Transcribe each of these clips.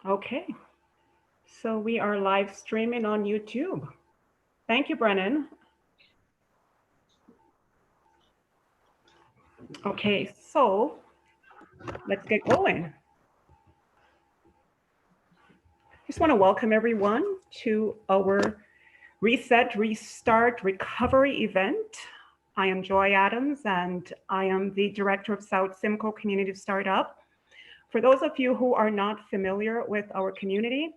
Okay, so we are live streaming on YouTube. Thank you, Brennan. Okay, so let's get going. Just want to welcome everyone to our Reset, Restart, Recovery event. I am Joy Adams, and I am the Director of South Simcoe Community Startup. For those of you who are not familiar with our community,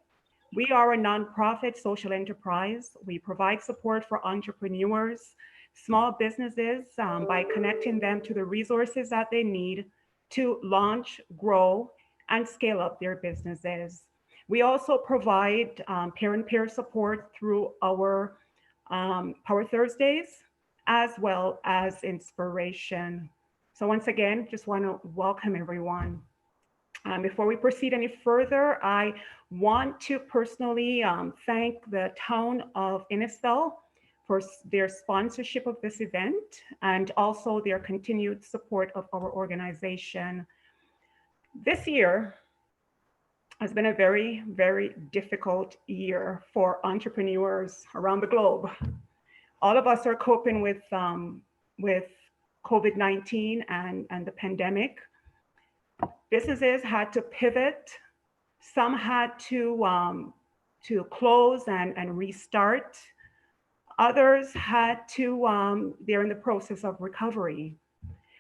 we are a nonprofit social enterprise. We provide support for entrepreneurs, small businesses by connecting them to the resources that they need to launch, grow, and scale up their businesses. We also provide peer-and-peer support through our Power Thursdays, as well as inspiration. So once again, just want to welcome everyone. Before we proceed any further, I want to personally thank the town of Innisfil for their sponsorship of this event and also their continued support of our organization. This year has been a very, very difficult year for entrepreneurs around the globe. All of us are coping with COVID-19 and the pandemic. Businesses had to pivot. Some had to close and restart. Others had to, they're in the process of recovery.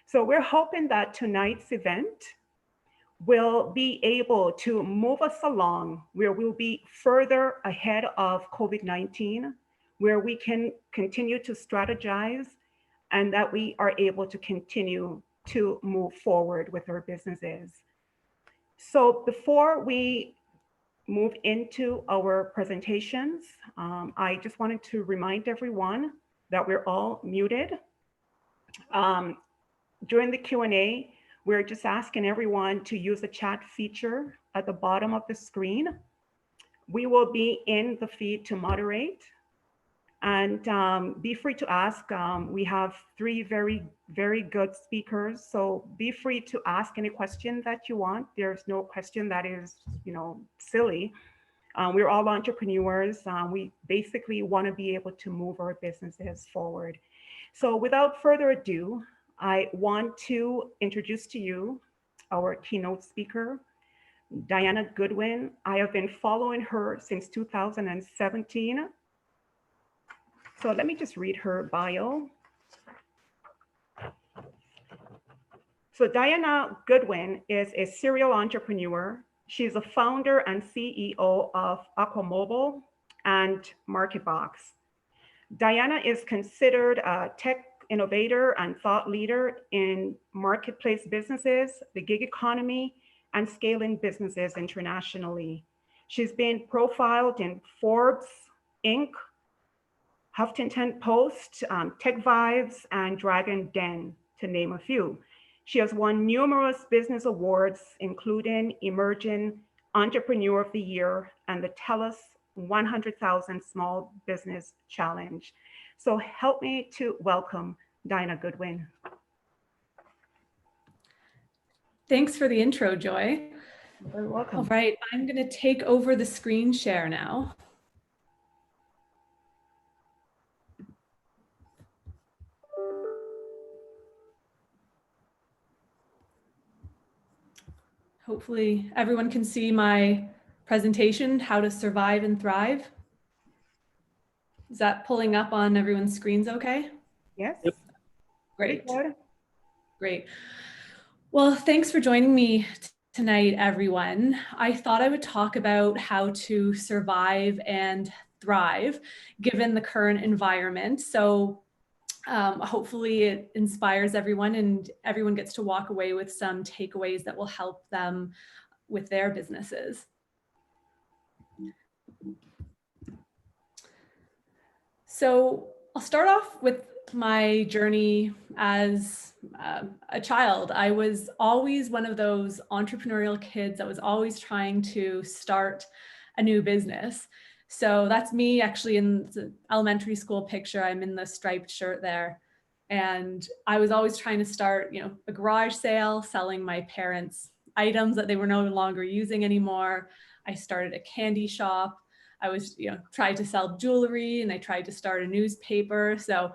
So we're hoping that tonight's event will be able to move us along where we'll be further ahead of COVID-19, where we can continue to strategize and that we are able to continue to move forward with our businesses. So before we move into our presentations, I just wanted to remind everyone that we're all muted. During the Q&A, we're just asking everyone to use the chat feature at the bottom of the screen. We will be in the feed to moderate. And be free to ask. We have three very, very good speakers. So be free to ask any question that you want. There's no question that is, silly. We're all entrepreneurs. We basically want to be able to move our businesses forward. So without further ado, I want to introduce to you our keynote speaker, Diana Goodwin. I have been following her since 2017. So let me just read her bio. So Diana Goodwin is a serial entrepreneur. She's a founder and CEO of Aquamobile and MarketBox. Diana is considered a tech innovator and thought leader in marketplace businesses, the gig economy, and scaling businesses internationally. She's been profiled in Forbes, Inc., Huffington Post, Tech Vibes, and Dragon Den, to name a few. She has won numerous business awards, including Emerging Entrepreneur of the Year and the TELUS 100,000 Small Business Challenge. So help me to welcome Diana Goodwin. Thanks for the intro, Joy. You're very welcome. All right, I'm going to take over the screen share now. Hopefully everyone can see my presentation, How to Survive and Thrive. Is that pulling up on everyone's screens okay? Yes. Yep. Great. Great. Well, thanks for joining me tonight, everyone. I thought I would talk about how to survive and thrive given the current environment. So hopefully it inspires everyone and everyone gets to walk away with some takeaways that will help them with their businesses. So I'll start off with my journey as a child. I was always one of those entrepreneurial kids that was always trying to start a new business. So that's me actually in the elementary school picture. I'm in the striped shirt there. And I was always trying to start, a garage sale, selling my parents' items that they were no longer using anymore. I started a candy shop. I was, tried to sell jewelry, and I tried to start a newspaper. So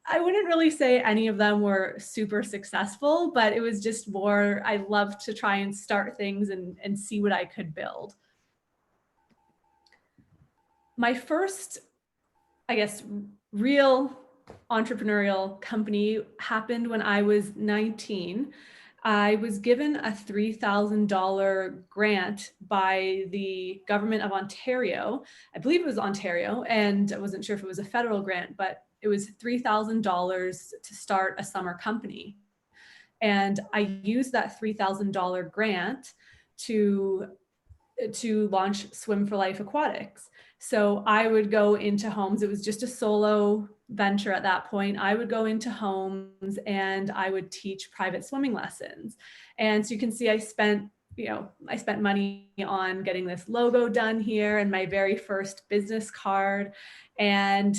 I wouldn't really say any of them were super successful, but it was just more, I love to try and start things and see what I could build. My first, I guess, real entrepreneurial company happened when I was 19. I was given a $3,000 grant by the government of Ontario. I believe it was Ontario, and I wasn't sure if it was a federal grant, but it was $3,000 to start a summer company. And I used that $3,000 grant to launch Swim for Life Aquatics. So I would go into homes. It was just a solo venture at that point. I would go into homes and I would teach private swimming lessons. And so you can see I spent money on getting this logo done here and my very first business card. And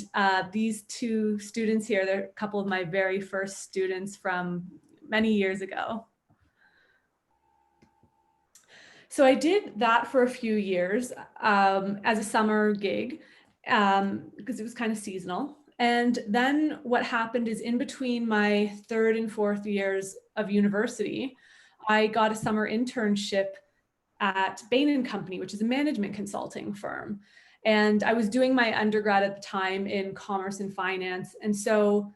these two students here, they're a couple of my very first students from many years ago. So I did that for a few years as a summer gig because it was kind of seasonal. And then what happened is in between my third and fourth years of university, I got a summer internship at Bain & Company, which is a management consulting firm. And I was doing my undergrad at the time in commerce and finance. And so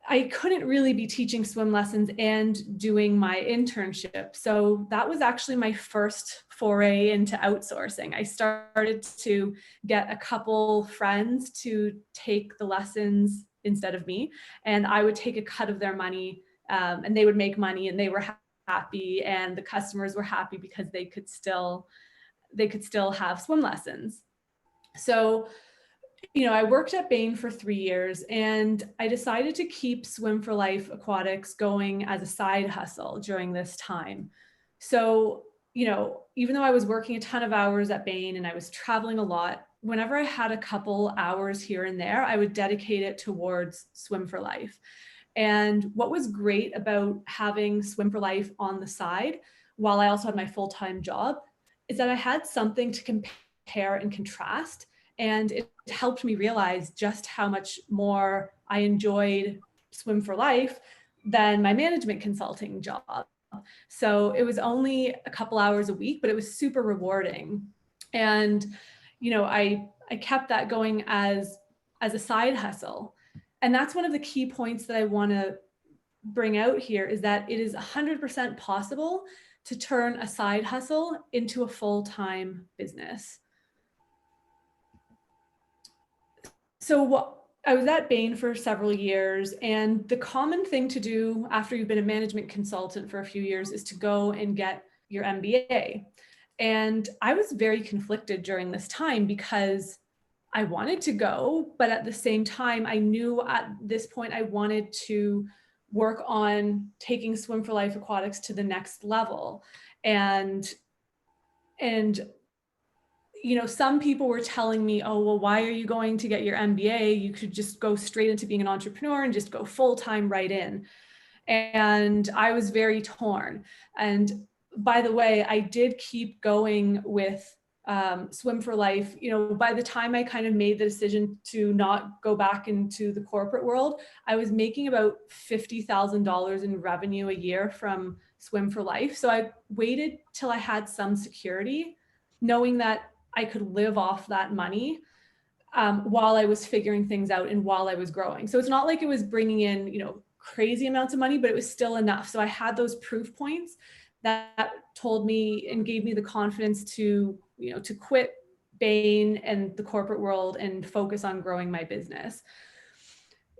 I couldn't really be teaching swim lessons and doing my internship. So that was actually my first foray into outsourcing. I started to get a couple friends to take the lessons instead of me, and I would take a cut of their money, and they would make money, and they were happy, and the customers were happy because they could still have swim lessons. So I worked at Bain for 3 years, and I decided to keep Swim for Life Aquatics going as a side hustle during this time. So, even though I was working a ton of hours at Bain and I was traveling a lot, whenever I had a couple hours here and there, I would dedicate it towards Swim for Life. And what was great about having Swim for Life on the side, while I also had my full-time job, is that I had something to compare and contrast. And it helped me realize just how much more I enjoyed Swim for Life than my management consulting job. So it was only a couple hours a week, but it was super rewarding. And, I kept that going as a side hustle. And that's one of the key points that I want to bring out here, is that it is 100% possible to turn a side hustle into a full-time business. So I was at Bain for several years, and the common thing to do after you've been a management consultant for a few years is to go and get your MBA. And I was very conflicted during this time because I wanted to go, but at the same time, I knew at this point I wanted to work on taking Swim for Life Aquatics to the next level. And some people were telling me, oh, well, why are you going to get your MBA? You could just go straight into being an entrepreneur and just go full-time right in. And I was very torn. And by the way, I did keep going with Swim for Life. By the time I kind of made the decision to not go back into the corporate world, I was making about $50,000 in revenue a year from Swim for Life. So I waited till I had some security, knowing that I could live off that money while I was figuring things out and while I was growing. So it's not like it was bringing in, crazy amounts of money, but it was still enough. So I had those proof points that told me and gave me the confidence to quit Bain and the corporate world and focus on growing my business.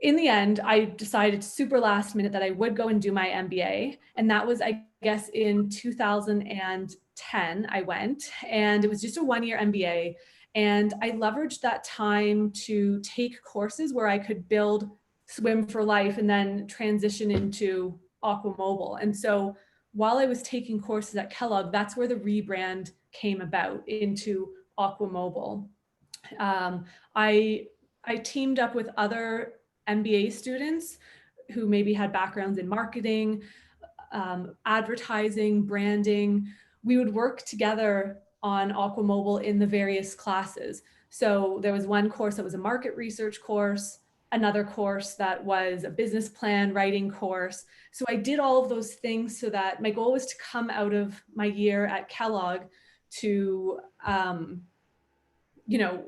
In the end, I decided super last minute that I would go and do my MBA. And that was, I guess, in 2010, I went, and it was just a 1-year MBA. And I leveraged that time to take courses where I could build Swim for Life and then transition into Aqua Mobile. And so while I was taking courses at Kellogg, that's where the rebrand came about into Aqua Mobile. I teamed up with other MBA students who maybe had backgrounds in marketing, advertising, branding. We would work together on Aqua Mobile in the various classes. So there was one course that was a market research course, another course that was a business plan writing course. So I did all of those things so that my goal was to come out of my year at Kellogg to,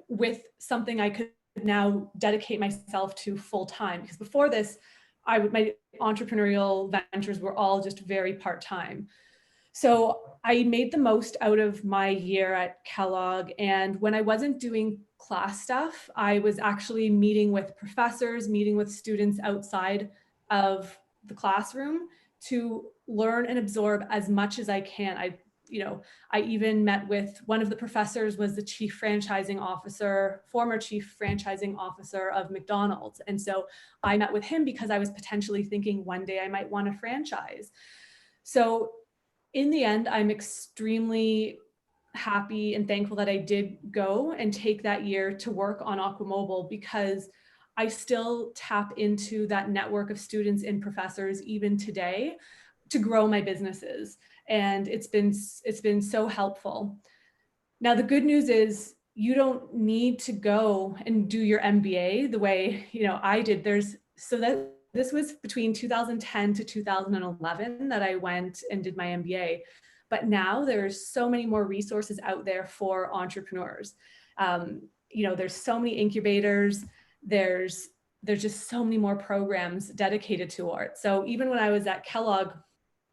with something I could now dedicate myself to full time. Because before this, my entrepreneurial ventures were all just very part-time. So I made the most out of my year at Kellogg. And when I wasn't doing class stuff, I was actually meeting with professors, meeting with students outside of the classroom to learn and absorb as much as I can. I even met with one of the professors was the former chief franchising officer of McDonald's. And so I met with him because I was potentially thinking one day I might want to franchise. So in the end, I'm extremely happy and thankful that I did go and take that year to work on Aqua Mobile, because I still tap into that network of students and professors even today to grow my businesses. And it's been so helpful. Now, the good news is you don't need to go and do your MBA the way, I did. This was between 2010 to 2011 that I went and did my MBA. But now there's so many more resources out there for entrepreneurs. There's so many incubators. There's just so many more programs dedicated to it. So even when I was at Kellogg,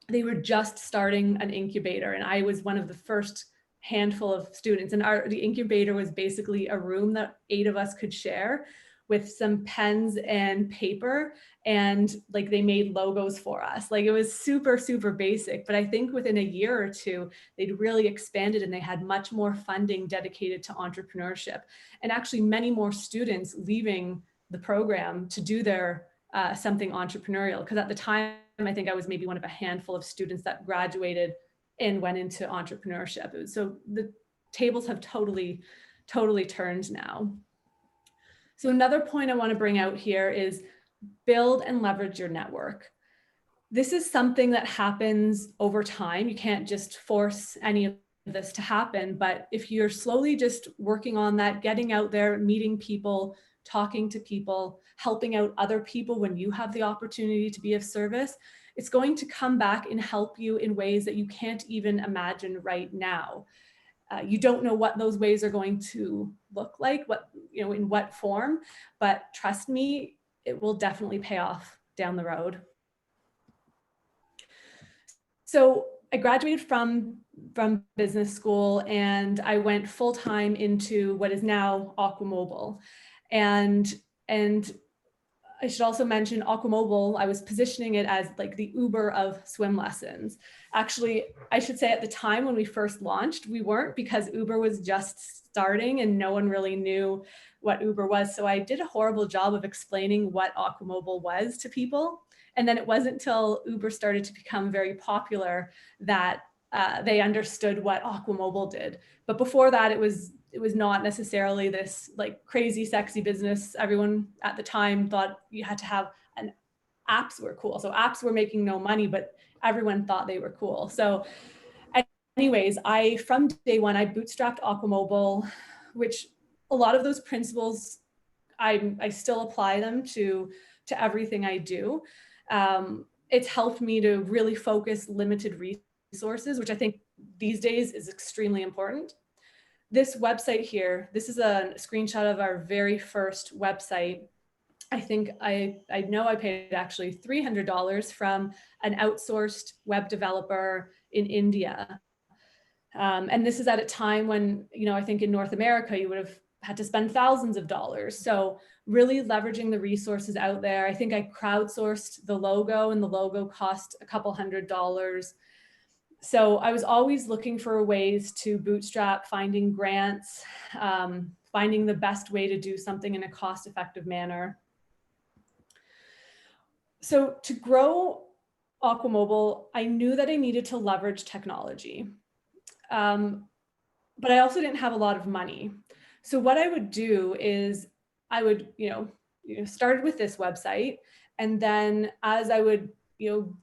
they were just starting an incubator, and I was one of the first handful of students. And the incubator was basically a room that 8 of us could share with some pens and paper, and they made logos for us. It was super, super basic, but I think within a year or two, they'd really expanded and they had much more funding dedicated to entrepreneurship, and actually many more students leaving the program to do their something entrepreneurial. Because at the time, I think I was maybe one of a handful of students that graduated and went into entrepreneurship. So the tables have totally turned now. So another point I want to bring out here is build and leverage your network. This is something that happens over time. You can't just force any of this to happen, but if you're slowly just working on that, getting out there, meeting people, talking to people, helping out other people when you have the opportunity to be of service, it's going to come back and help you in ways that you can't even imagine right now. You don't know what those ways are going to look like, in what form, but trust me, it will definitely pay off down the road. So I graduated from business school and I went full-time into what is now Aqua Mobile. And I should also mention Aqua Mobile, I was positioning it as the Uber of swim lessons. Actually, I should say at the time when we first launched, we weren't, because Uber was just starting and no one really knew what Uber was. So I did a horrible job of explaining what Aqua Mobile was to people. And then it wasn't until Uber started to become very popular that they understood what Aqua Mobile did. But before that, it was not necessarily this crazy sexy business. Everyone at the time thought you had to have apps were cool. So apps were making no money, but everyone thought they were cool. So anyways, from day one, I bootstrapped Aqua Mobile, which a lot of those principles, I still apply them to everything I do. It's helped me to really focus limited resources, which I think these days is extremely important. This website here, this is a screenshot of our very first website. I think I know I paid actually $300 from an outsourced web developer in India. And this is at a time when, I think in North America, you would have had to spend thousands of dollars. So really leveraging the resources out there. I think I crowdsourced the logo, and the logo cost a couple $100. So I was always looking for ways to bootstrap, finding grants, finding the best way to do something in a cost-effective manner. So to grow Aqua Mobile, I knew that I needed to leverage technology, but I also didn't have a lot of money. So what I would do is I would, started with this website, and then as I would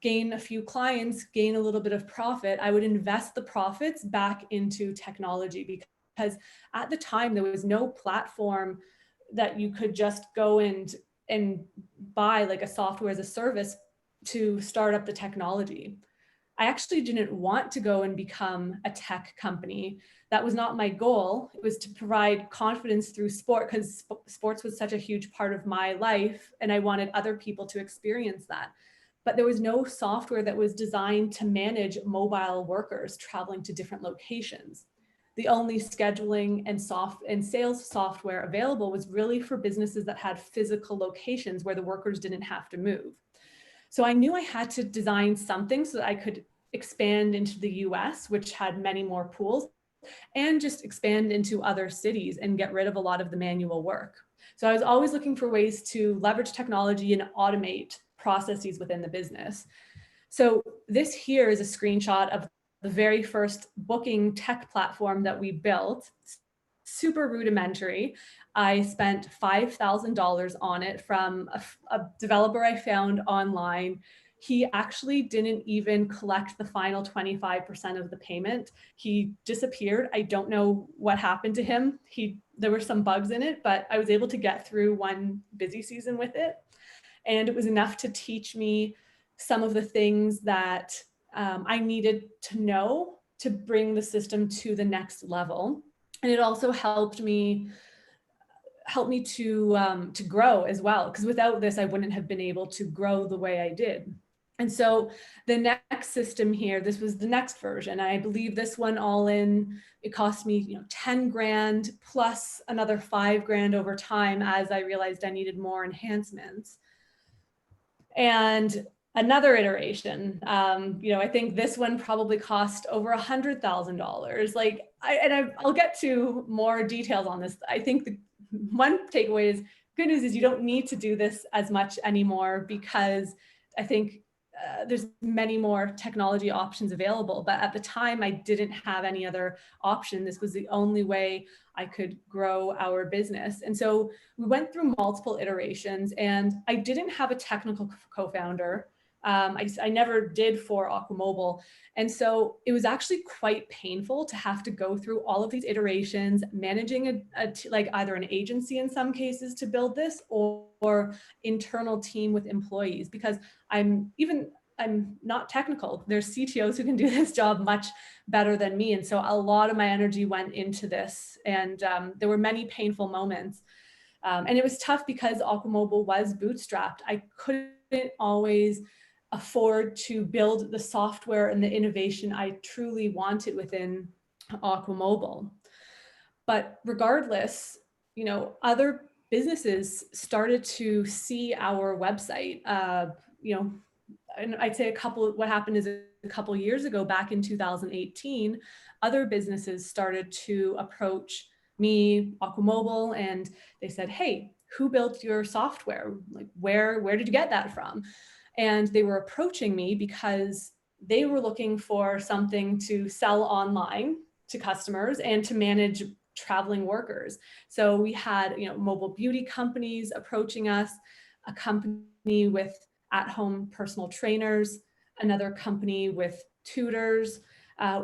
gain a few clients, gain a little bit of profit, I would invest the profits back into technology, because at the time there was no platform that you could just go and buy like a software as a service to start up the technology. I actually didn't want to go and become a tech company. That was not my goal. It was to provide confidence through sport, because sports was such a huge part of my life, and I wanted other people to experience that. But there was no software that was designed to manage mobile workers traveling to different locations. The only scheduling and sales software available was really for businesses that had physical locations where the workers didn't have to move. So I knew I had to design something so that I could expand into the US, which had many more pools, and just expand into other cities and get rid of a lot of the manual work. So I was always looking for ways to leverage technology and automate processes within the business. So this here is a screenshot of the very first booking tech platform that we built. Super rudimentary. I spent $5,000 on it from a developer I found online. He actually didn't even collect the final 25% of the payment. He disappeared. I don't know what happened to him. There were some bugs in it, but I was able to get through one busy season with it. And it was enough to teach me some of the things that I needed to know to bring the system to the next level. And it also helped me to grow as well, because without this, I wouldn't have been able to grow the way I did. And so the next system here, this was the next version. I believe this one all in, it cost me 10 grand plus another 5 grand over time as I realized I needed more enhancements. And another iteration, I think this one probably cost over $100,000. I'll get to more details on this. I think the one takeaway is, good news is you don't need to do this as much anymore, because I think there's many more technology options available. But at the time, I didn't have any other option. This was the only way I could grow our business. And so we went through multiple iterations, and I didn't have a technical co-founder. I never did for Aquamobile. And so it was actually quite painful to have to go through all of these iterations, managing like either an agency in some cases to build this, or internal team with employees, because I'm not technical. There's CTOs who can do this job much better than me. And so a lot of my energy went into this, and there were many painful moments. And it was tough because Aquamobile was bootstrapped. I couldn't always afford to build the software and the innovation I truly wanted within Aquamobile. But regardless, other businesses started to see our website. And I'd say what happened is a couple years ago, back in 2018, other businesses started to approach me, Aquamobile, and they said, hey, who built your software? Like, where did you get that from? And they were approaching me because they were looking for something to sell online to customers and to manage traveling workers. So we had, mobile beauty companies approaching us, a company with at-home personal trainers, another company with tutors,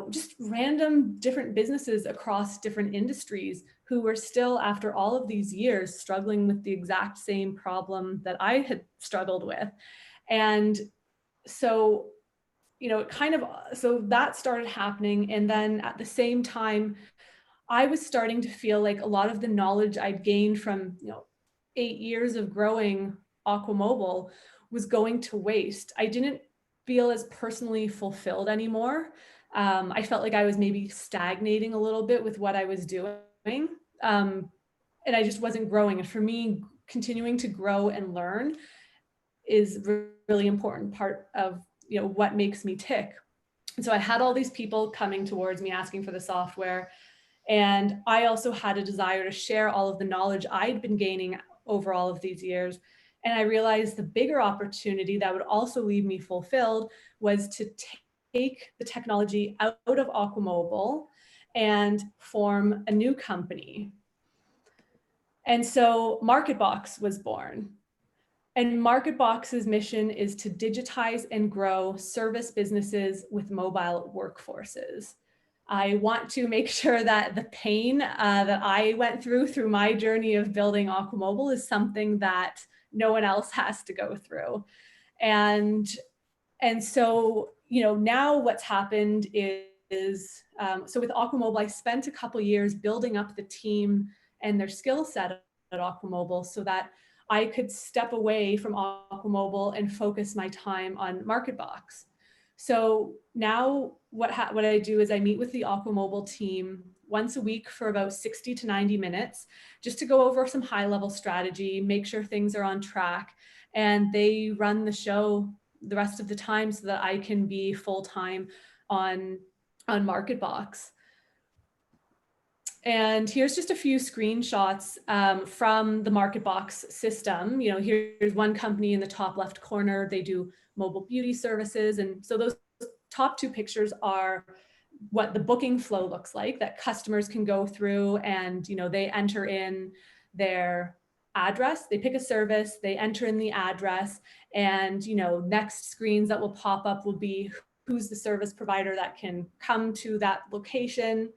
just random different businesses across different industries who were still, after all of these years, struggling with the exact same problem that I had struggled with. And so, so that started happening. And then at the same time, I was starting to feel like a lot of the knowledge I'd gained from, 8 years of growing Aquamobile was going to waste. I didn't feel as personally fulfilled anymore. I felt like I was maybe stagnating a little bit with what I was doing. And I just wasn't growing. And for me, continuing to grow and learn is a really important part of what makes me tick. And so I had all these people coming towards me asking for the software. And I also had a desire to share all of the knowledge I'd been gaining over all of these years. And I realized the bigger opportunity that would also leave me fulfilled was to take the technology out of Aquamobile and form a new company. And so MarketBox was born. And MarketBox's mission is to digitize and grow service businesses with mobile workforces. I want to make sure that the pain that I went through my journey of building Aquamobile is something that no one else has to go through. And so, you know, now what's happened is so with Aquamobile, I spent a couple years building up the team and their skill set at Aquamobile so that I could step away from Aquamobile and focus my time on MarketBox. So now what I do is I meet with the Aquamobile team once a week for about 60 to 90 minutes, just to go over some high level strategy, make sure things are on track, and they run the show the rest of the time so that I can be full-time on MarketBox. And here's just a few screenshots from the MarketBox system. You know, here's one company in the top left corner. They do mobile beauty services. And so those top two pictures are what the booking flow looks like, that customers can go through and, you know, they enter in their address, they pick a service, they enter in the address, and, you know, next screens that will pop up will be who's the service provider that can come to that location.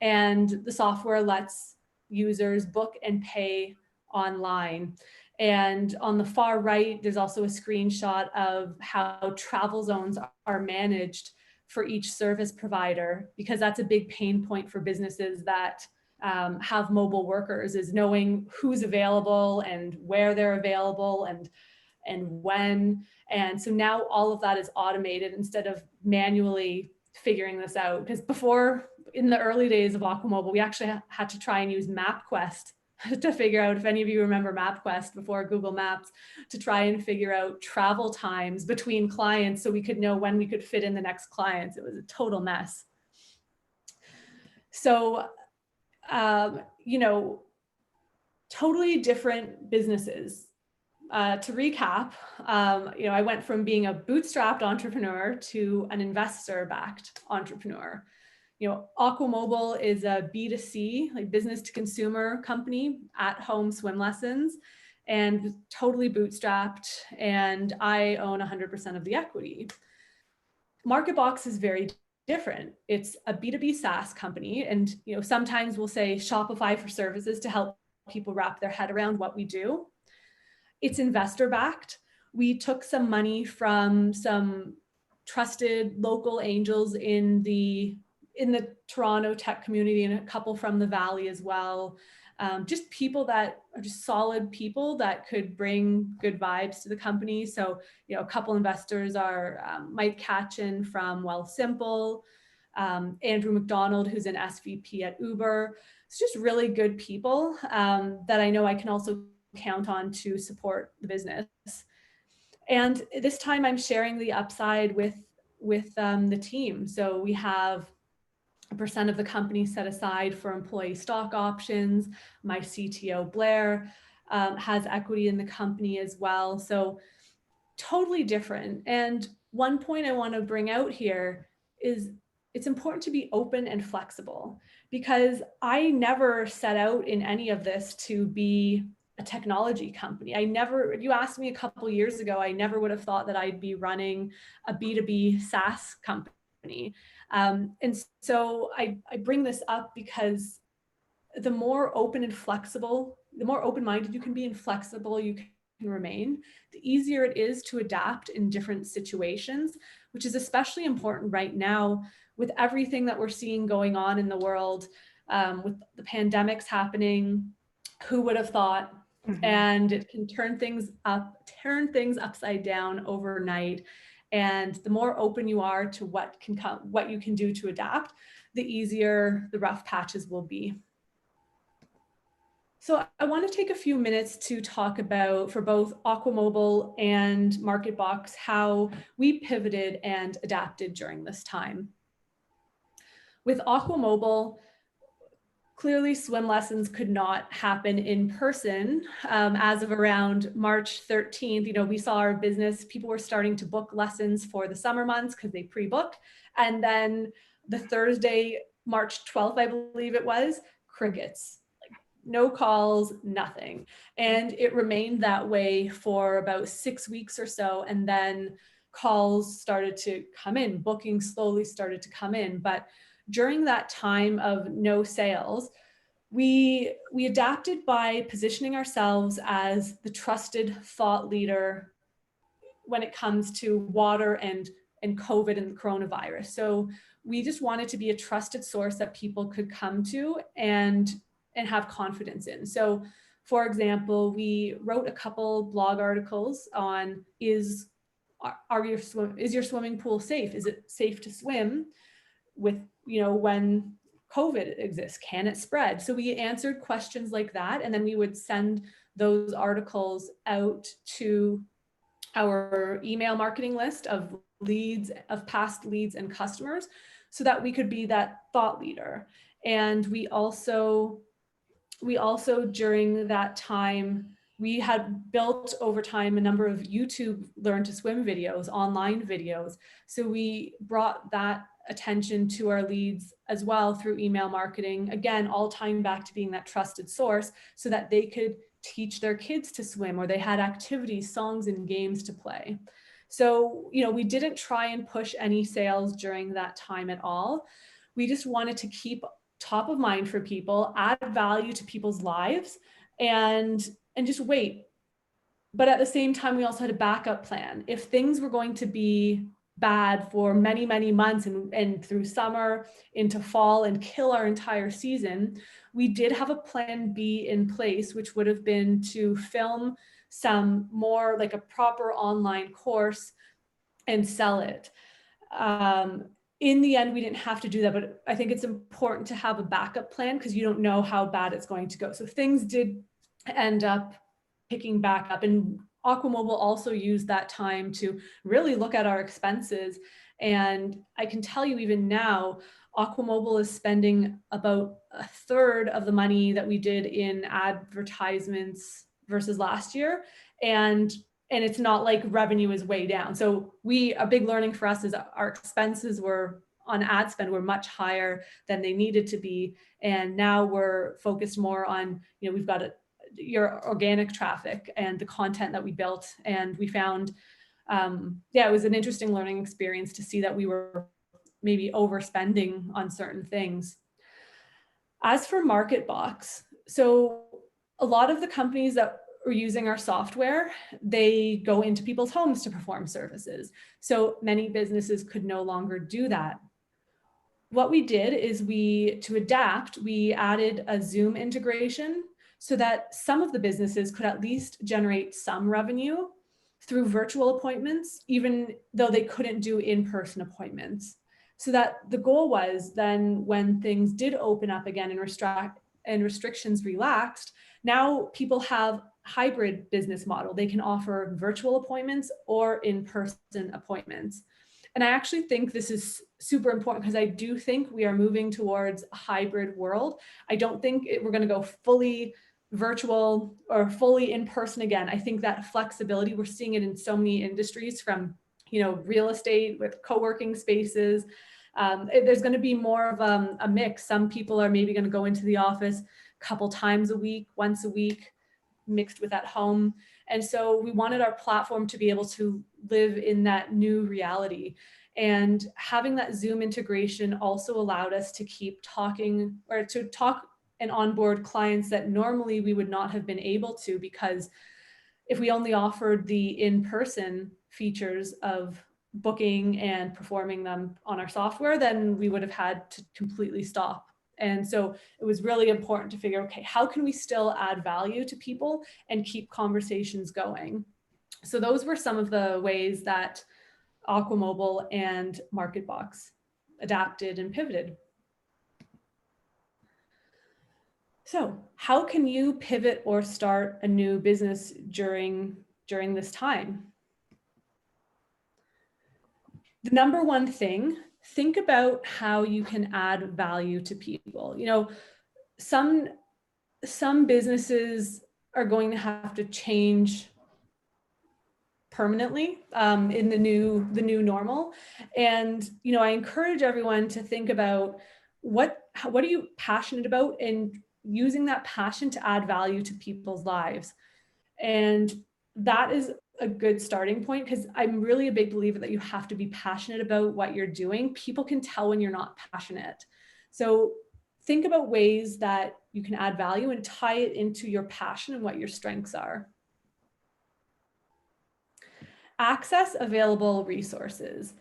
And the software lets users book and pay online. And on the far right, there's also a screenshot of how travel zones are managed for each service provider, because that's a big pain point for businesses that have mobile workers, is knowing who's available and where they're available and when. And so now all of that is automated instead of manually figuring this out. Because before, in the early days of Aquamobile, we actually had to try and use MapQuest to figure out, if any of you remember MapQuest before Google Maps, to try and figure out travel times between clients so we could know when we could fit in the next clients. It was a total mess. So, you know, totally different businesses. To recap, you know, I went from being a bootstrapped entrepreneur to an investor-backed entrepreneur. You know, Aquamobile is a B2C, like business to consumer company, at-home swim lessons, and totally bootstrapped, and I own 100% of the equity. MarketBox is very different. It's a B2B SaaS company, and, you know, sometimes we'll say Shopify for services to help people wrap their head around what we do. It's investor backed. We took some money from some trusted local angels in the Toronto tech community and a couple from the Valley as well. Just people that are just solid people that could bring good vibes to the company. So, you know, a couple investors are Mike Katchen from Wealthsimple, Andrew McDonald, who's an SVP at Uber. It's just really good people that I know I can also count on to support the business. And this time I'm sharing the upside with the team. So we have 1% of the company set aside for employee stock options. My CTO, Blair, has equity in the company as well. So totally different. And one point I want to bring out here is it's important to be open and flexible, because I never set out in any of this to be a technology company. You asked me a couple of years ago, I never would have thought that I'd be running a B2B SaaS company. And so I bring this up because the more open and flexible, the more open-minded you can be and flexible you can remain, the easier it is to adapt in different situations, which is especially important right now with everything that we're seeing going on in the world, with the pandemics happening. Who would have thought? Mm-hmm. And it can turn things upside down overnight. And the more open you are to what you can do to adapt, the easier the rough patches will be. So I want to take a few minutes to talk about, for both Aquamobile and MarketBox, how we pivoted and adapted during this time. With Aquamobile, clearly swim lessons could not happen in person. As of around March 13th, you know, we saw our business, people were starting to book lessons for the summer months because they pre-booked. And then the Thursday, March 12th, I believe it was, crickets. Like no calls, nothing. And it remained that way for about 6 weeks or so. And then calls started to come in, bookings slowly started to come in. But during that time of no sales, we adapted by positioning ourselves as the trusted thought leader when it comes to water and COVID and coronavirus. So we just wanted to be a trusted source that people could come to and have confidence in. So for example, we wrote a couple blog articles on is your swimming pool safe? Is it safe to swim with, when COVID exists? Can it spread? So we answered questions like that. And then we would send those articles out to our email marketing list of leads, of past leads and customers, so that we could be that thought leader. And we also during that time, we had built over time a number of YouTube learn to swim videos, online videos. So we brought that attention to our leads as well through email marketing, again, all tying back to being that trusted source so that they could teach their kids to swim, or they had activities, songs, and games to play. So, we didn't try and push any sales during that time at all. We just wanted to keep top of mind for people, add value to people's lives, and just wait. But at the same time, we also had a backup plan. If things were going to be bad for many, many months and through summer into fall and kill our entire season, we did have a plan B in place, which would have been to film some more like a proper online course and sell it. In the end, we didn't have to do that, but I think it's important to have a backup plan because you don't know how bad it's going to go. So things did end up picking back up, and Aquamobile also used that time to really look at our expenses. And I can tell you even now, Aquamobile is spending about a third of the money that we did in advertisements versus last year. And it's not like revenue is way down. So a big learning for us is our expenses were on ad spend were much higher than they needed to be. And now we're focused more on, we've got your organic traffic and the content that we built. And we found, it was an interesting learning experience to see that we were maybe overspending on certain things. As for MarketBox, so a lot of the companies that are using our software, they go into people's homes to perform services. So many businesses could no longer do that. What we did is to adapt, we added a Zoom integration so that some of the businesses could at least generate some revenue through virtual appointments, even though they couldn't do in-person appointments. So that the goal was then when things did open up again and restrictions relaxed, now people have hybrid business model. They can offer virtual appointments or in-person appointments. And I actually think this is super important because I do think we are moving towards a hybrid world. I don't think we're going to go fully virtual or fully in person again. I think that flexibility, we're seeing it in so many industries, from real estate with co-working spaces. There's going to be more of a mix. Some people are maybe going to go into the office a couple times a week, once a week, mixed with at home. And so we wanted our platform to be able to live in that new reality. And having that Zoom integration also allowed us to keep talking, or to talk and onboard clients that normally we would not have been able to, because if we only offered the in-person features of booking and performing them on our software, then we would have had to completely stop. And so it was really important to figure, okay, how can we still add value to people and keep conversations going? So those were some of the ways that Aquamobile and MarketBox adapted and pivoted. So how can you pivot or start a new business during this time? The number one thing, think about how you can add value to people. Some businesses are going to have to change permanently in the new normal. And, I encourage everyone to think about what are you passionate about, and using that passion to add value to people's lives. And that is a good starting point, because I'm really a big believer that you have to be passionate about what you're doing. People can tell when you're not passionate. So think about ways that you can add value and tie it into your passion and what your strengths are. Access available resources.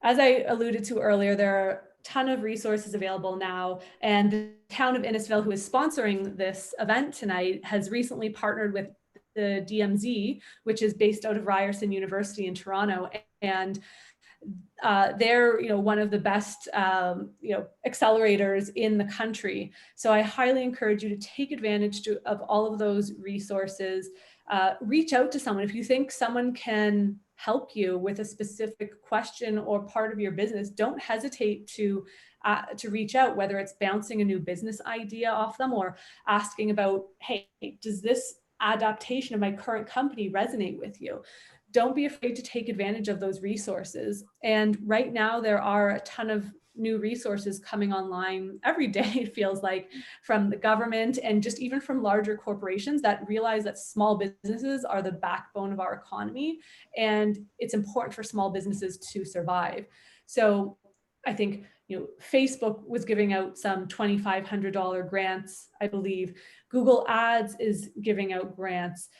As I alluded to earlier, there are a ton of resources available now, and the town of Innisfil, who is sponsoring this event tonight, has recently partnered with the DMZ, which is based out of Ryerson University in Toronto, and they're one of the best accelerators in the country. So I highly encourage you to take advantage of all of those resources. Reach out to someone if you think someone can help you with a specific question or part of your business. Don't hesitate to reach out, whether it's bouncing a new business idea off them or asking about, hey, does this adaptation of my current company resonate with you? Don't be afraid to take advantage of those resources. And right now there are a ton of new resources coming online every day, it feels like, from the government and just even from larger corporations that realize that small businesses are the backbone of our economy, and it's important for small businesses to survive. So I think Facebook was giving out some $2,500 grants, I believe. Google Ads is giving out grants.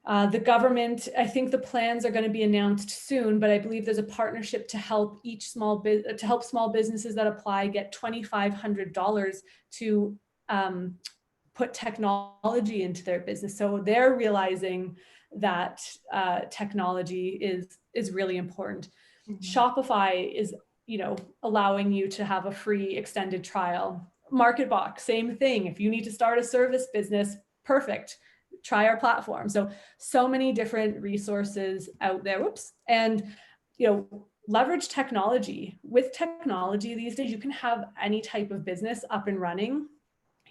The government, I think the plans are going to be announced soon, but I believe there's a partnership to help small businesses that apply get $2,500 to put technology into their business. So they're realizing that technology is really important. Mm-hmm. Shopify is allowing you to have a free extended trial. MarketBox, same thing. If you need to start a service business, perfect. Try our platform. So many different resources out there. Whoops. And, leverage technology. With technology these days, you can have any type of business up and running,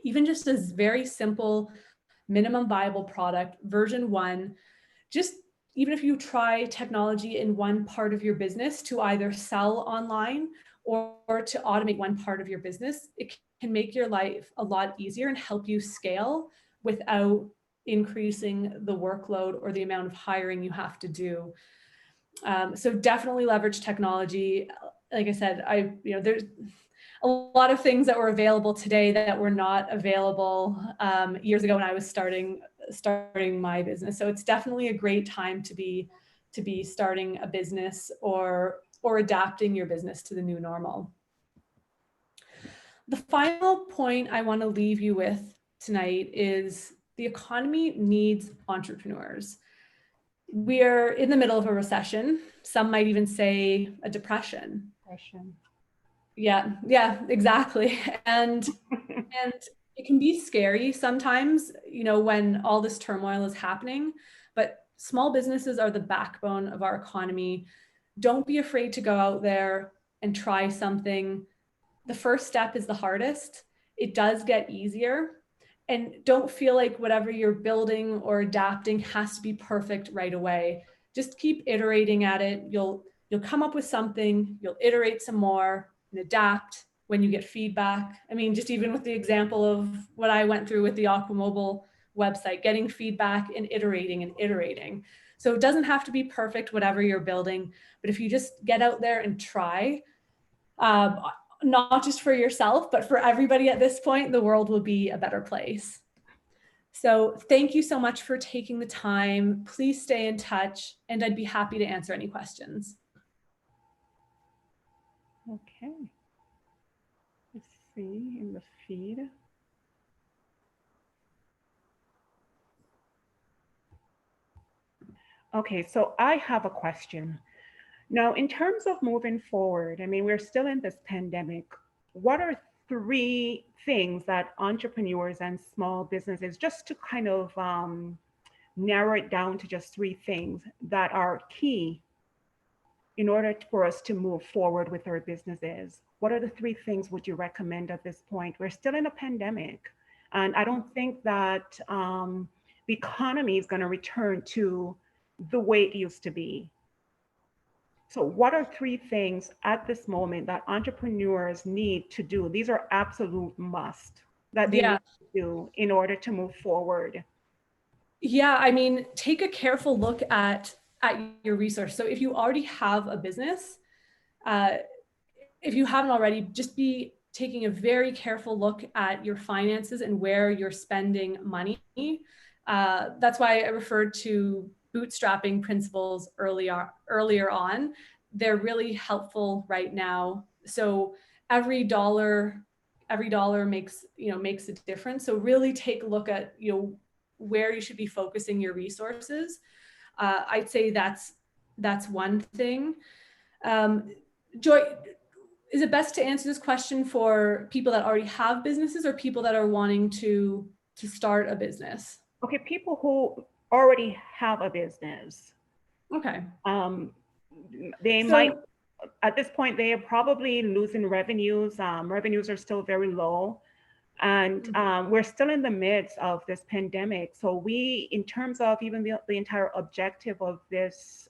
even just a very simple minimum viable product, version 1. Just even if you try technology in one part of your business to either sell online or to automate one part of your business, it can make your life a lot easier and help you scale without increasing the workload or the amount of hiring you have to do. So definitely leverage technology. Like I said, there's a lot of things that were available today that were not available years ago when I was starting my business. So it's definitely a great time to be starting a business or adapting your business to the new normal. The final point I want to leave you with tonight is the economy needs entrepreneurs. We're in the middle of a recession. Some might even say a depression. Yeah, exactly. And it can be scary sometimes, when all this turmoil is happening, but small businesses are the backbone of our economy. Don't be afraid to go out there and try something. The first step is the hardest. It does get easier. And don't feel like whatever you're building or adapting has to be perfect right away. Just keep iterating at it. You'll come up with something, you'll iterate some more and adapt when you get feedback. I mean, just even with the example of what I went through with the Aquamobile website, getting feedback and iterating. So it doesn't have to be perfect, whatever you're building, but if you just get out there and try, not just for yourself, but for everybody at this point, the world will be a better place. So thank you so much for taking the time. Please stay in touch, and I'd be happy to answer any questions. Okay. Let's see in the feed. Okay, so I have a question. Now, in terms of moving forward, I mean, we're still in this pandemic. What are 3 things that entrepreneurs and small businesses, just to kind of narrow it down to just 3 things that are key in order for us to move forward with our businesses? What are the 3 things would you recommend at this point? We're still in a pandemic, and I don't think that the economy is going to return to the way it used to be. So what are 3 things at this moment that entrepreneurs need to do? These are absolute must that they need to do in order to move forward? Yeah, I mean, take a careful look at your resource. So if you already have a business, if you haven't already, just be taking a very careful look at your finances and where you're spending money. That's why I referred to bootstrapping principles earlier on. They're really helpful right now. So every dollar makes a difference. So really take a look at where you should be focusing your resources. I'd say that's one thing. Joy, is it best to answer this question for people that already have businesses or people that are wanting to start a business? Okay, people who already have a business. Okay. They might, at this point, they are probably losing revenues. Revenues are still very low. And we're still in the midst of this pandemic. So we, in terms of even the entire objective of this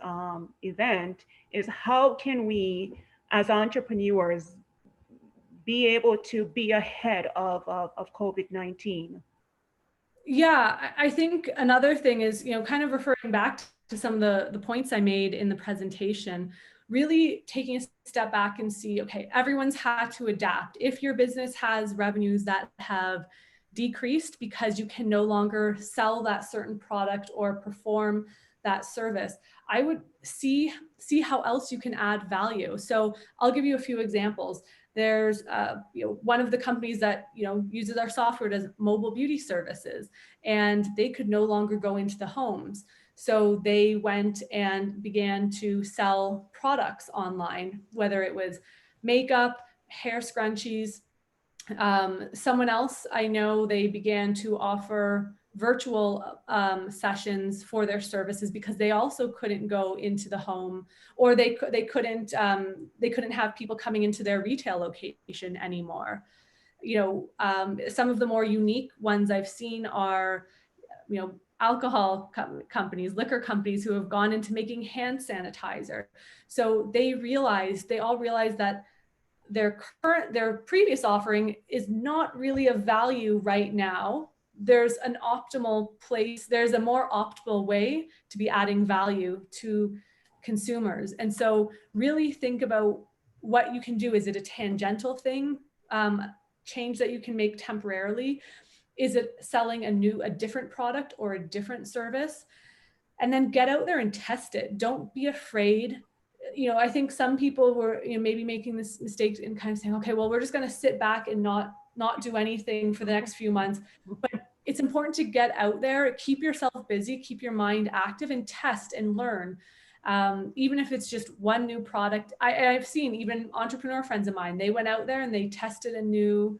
event, is how can we, as entrepreneurs, be able to be ahead of COVID-19? Yeah, I think another thing is, kind of referring back to some of the points I made in the presentation, really taking a step back and see, okay, everyone's had to adapt. If your business has revenues that have decreased because you can no longer sell that certain product or perform that service, I would see how else you can add value. So I'll give you a few examples. There's one of the companies that uses our software does mobile beauty services, and they could no longer go into the homes. So they went and began to sell products online, whether it was makeup, hair scrunchies. Someone else I know, they began to offer virtual sessions for their services because they also couldn't go into the home, or they couldn't have people coming into their retail location anymore. Some of the more unique ones I've seen are alcohol companies, liquor companies who have gone into making hand sanitizer. So they all realized that their previous offering is not really of value right now. There's an optimal place, there's a more optimal way to be adding value to consumers. And so really think about what you can do. Is it a tangential thing, change that you can make temporarily? Is it selling a different product or a different service? And then get out there and test it. Don't be afraid. I think some people were maybe making this mistake and kind of saying, okay, well, we're just going to sit back and not do anything for the next few months. But it's important to get out there, keep yourself busy, keep your mind active, and test and learn. Even if it's just one new product. I've seen even entrepreneur friends of mine, they went out there and they tested a new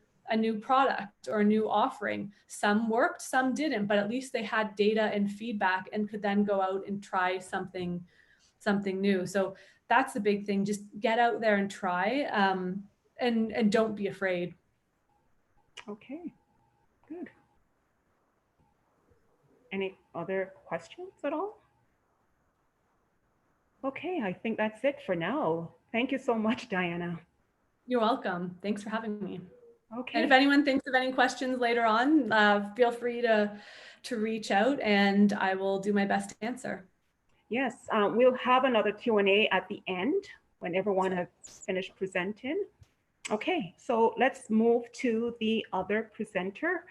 product or a new offering. Some worked, some didn't, but at least they had data and feedback and could then go out and try something new. So that's the big thing. Just get out there and try, and don't be afraid. Okay, good. Any other questions at all? Okay, I think that's it for now. Thank you so much, Diana. You're welcome. Thanks for having me. Okay. And if anyone thinks of any questions later on, feel free to reach out and I will do my best to answer. Yes, we'll have another Q&A at the end when everyone has finished presenting. Okay, so let's move to the other presenter,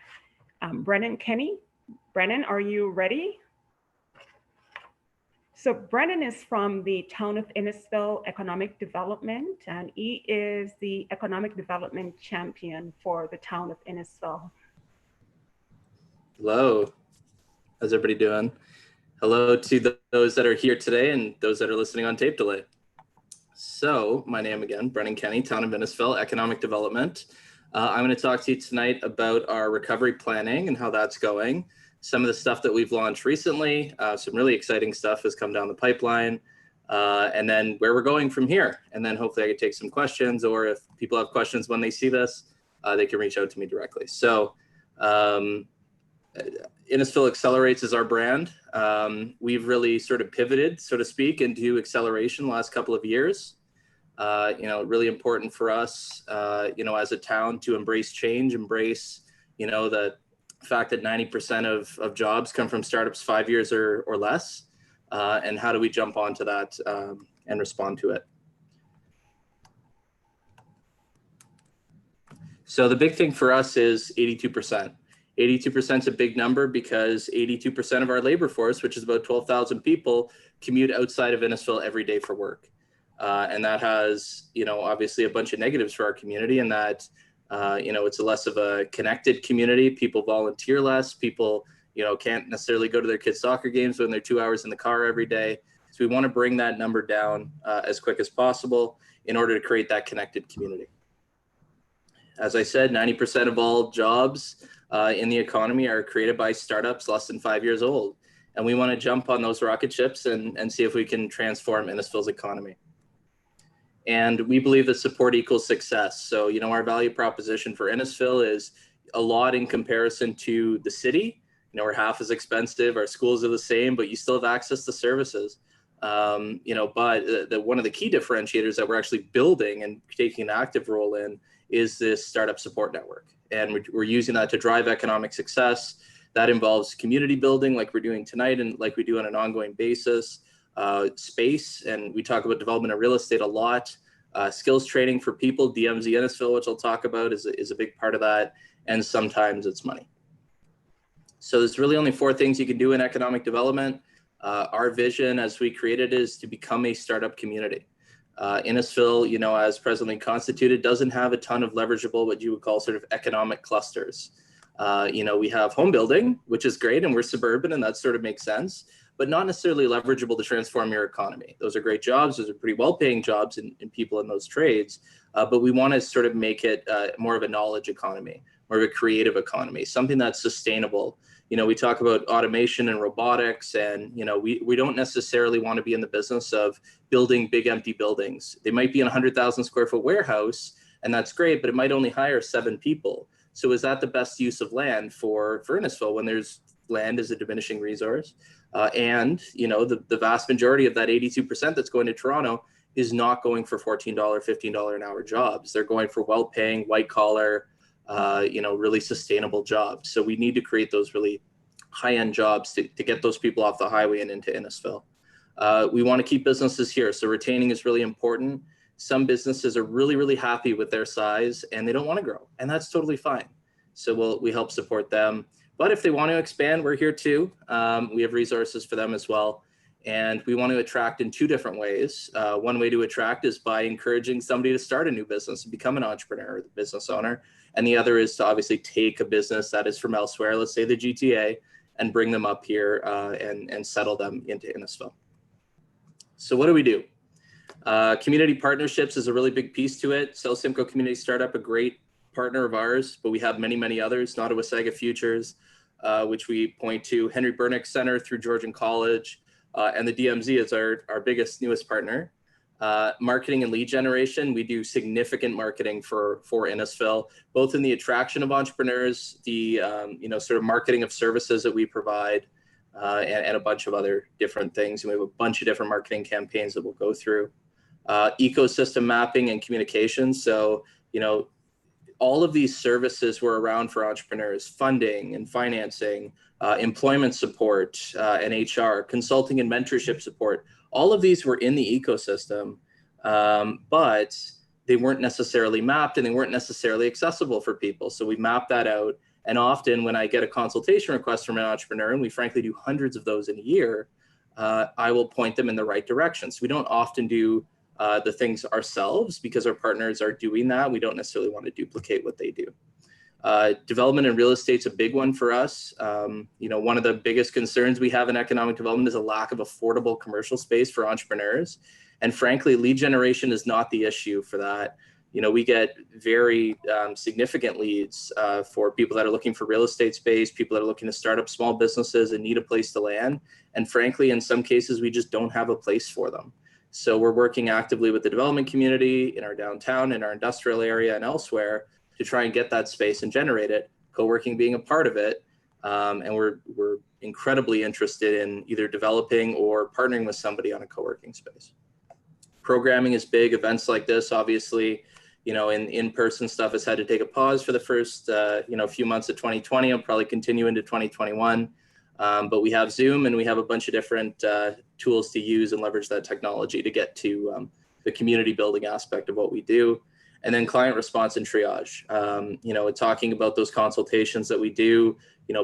Brennan Kenny. Brennan, are you ready? So Brennan is from the town of Innisfil Economic Development, and he is the economic development champion for the town of Innisfil. Hello, how's everybody doing? Hello to those that are here today and those that are listening on tape delay. So my name again, Brennan Kenny, town of Innisfil Economic Development. I'm going to talk to you tonight about our recovery planning and how that's going. Some of the stuff that we've launched recently, some really exciting stuff has come down the pipeline, and then where we're going from here. And then hopefully I can take some questions, or if people have questions when they see this, they can reach out to me directly. So Innisfil Accelerates is our brand. We've really sort of pivoted, so to speak, into acceleration the last couple of years. Really important for us, as a town to embrace change, embrace the fact that 90% of jobs come from startups 5 years or less, and how do we jump onto that and respond to it. So the big thing for us is 82%. 82% is a big number because 82% of our labor force, which is about 12,000 people, commute outside of Innisfil every day for work. And that has, obviously a bunch of negatives for our community, and that, it's a less of a connected community. People volunteer less. People, can't necessarily go to their kids' soccer games when they're 2 hours in the car every day. So we want to bring that number down as quick as possible in order to create that connected community. As I said, 90% of all jobs in the economy are created by startups less than 5 years old. And we want to jump on those rocket ships and see if we can transform Innisfil's economy. And we believe that support equals success. So, our value proposition for Innisfil is a lot in comparison to the city. We're half as expensive, our schools are the same, but you still have access to services. But one of the key differentiators that we're actually building and taking an active role in is this startup support network. And we're using that to drive economic success. That involves community building like we're doing tonight and like we do on an ongoing basis, space, and we talk about development of real estate a lot, skills training for people, DMZ Innisfil, which I'll talk about, is a big part of that, and sometimes it's money. So there's really only 4 things you can do in economic development. Our vision as we created is to become a startup community. Innisfil, as presently constituted, doesn't have a ton of leverageable, what you would call sort of economic clusters. We have home building, which is great, and we're suburban, and that sort of makes sense, but not necessarily leverageable to transform your economy. Those are great jobs. Those are pretty well-paying jobs in people in those trades, but we want to sort of make it more of a knowledge economy, more of a creative economy, something that's sustainable. We talk about automation and robotics, and, we don't necessarily want to be in the business of building big empty buildings. They might be in a 100,000 square foot warehouse, and that's great, but it might only hire 7 people. So is that the best use of land for Innisfil when there's land is a diminishing resource? And the vast majority of that 82% that's going to Toronto is not going for $14, $15 an hour jobs. They're going for well-paying, white-collar, really sustainable jobs. So we need to create those really high-end jobs to get those people off the highway and into Innisfil. We want to keep businesses here. So retaining is really important. Some businesses are really, really happy with their size and they don't want to grow, and that's totally fine. So we help support them. But if they want to expand, we're here too. We have resources for them as well. And we want to attract in 2 different ways. One way to attract is by encouraging somebody to start a new business and become an entrepreneur or the business owner. And the other is to obviously take a business that is from elsewhere, let's say the GTA, and bring them up here and settle them into Innisfil. So what do? Community partnerships is a really big piece to it. Simcoe Community Startup, a great partner of ours, but we have many, many others. Nottawasaga Futures, which we point to, Henry Bernick Center through Georgian College, and the DMZ is our biggest, newest partner. Marketing and lead generation, we do significant marketing for Innisfil, both in the attraction of entrepreneurs, the sort of marketing of services that we provide, and a bunch of other different things. And we have a bunch of different marketing campaigns that we'll go through. Ecosystem mapping and communication. So, all of these services were around for entrepreneurs: funding and financing, employment support, and HR, consulting and mentorship support. All of these were in the ecosystem, but they weren't necessarily mapped and they weren't necessarily accessible for people. So we mapped that out. And often when I get a consultation request from an entrepreneur, and we frankly do hundreds of those in a year, I will point them in the right direction. So we don't often do the things ourselves because our partners are doing that. We don't necessarily want to duplicate what they do. Development in real estate's a big one for us. One of the biggest concerns we have in economic development is a lack of affordable commercial space for entrepreneurs. And frankly, lead generation is not the issue for that. We get very significant leads for people that are looking for real estate space, people that are looking to start up small businesses and need a place to land. And frankly, in some cases, we just don't have a place for them. So we're working actively with the development community in our downtown, in our industrial area, and elsewhere to try and get that space and generate it, co-working being a part of it. And we're incredibly interested in either developing or partnering with somebody on a co-working space. Programming is big. Events like this, obviously, In-person stuff has had to take a pause for the first, few months of 2020. It'll probably continue into 2021. But we have Zoom, and we have a bunch of different tools to use and leverage that technology to get to the community building aspect of what we do. And then client response and triage, talking about those consultations that we do.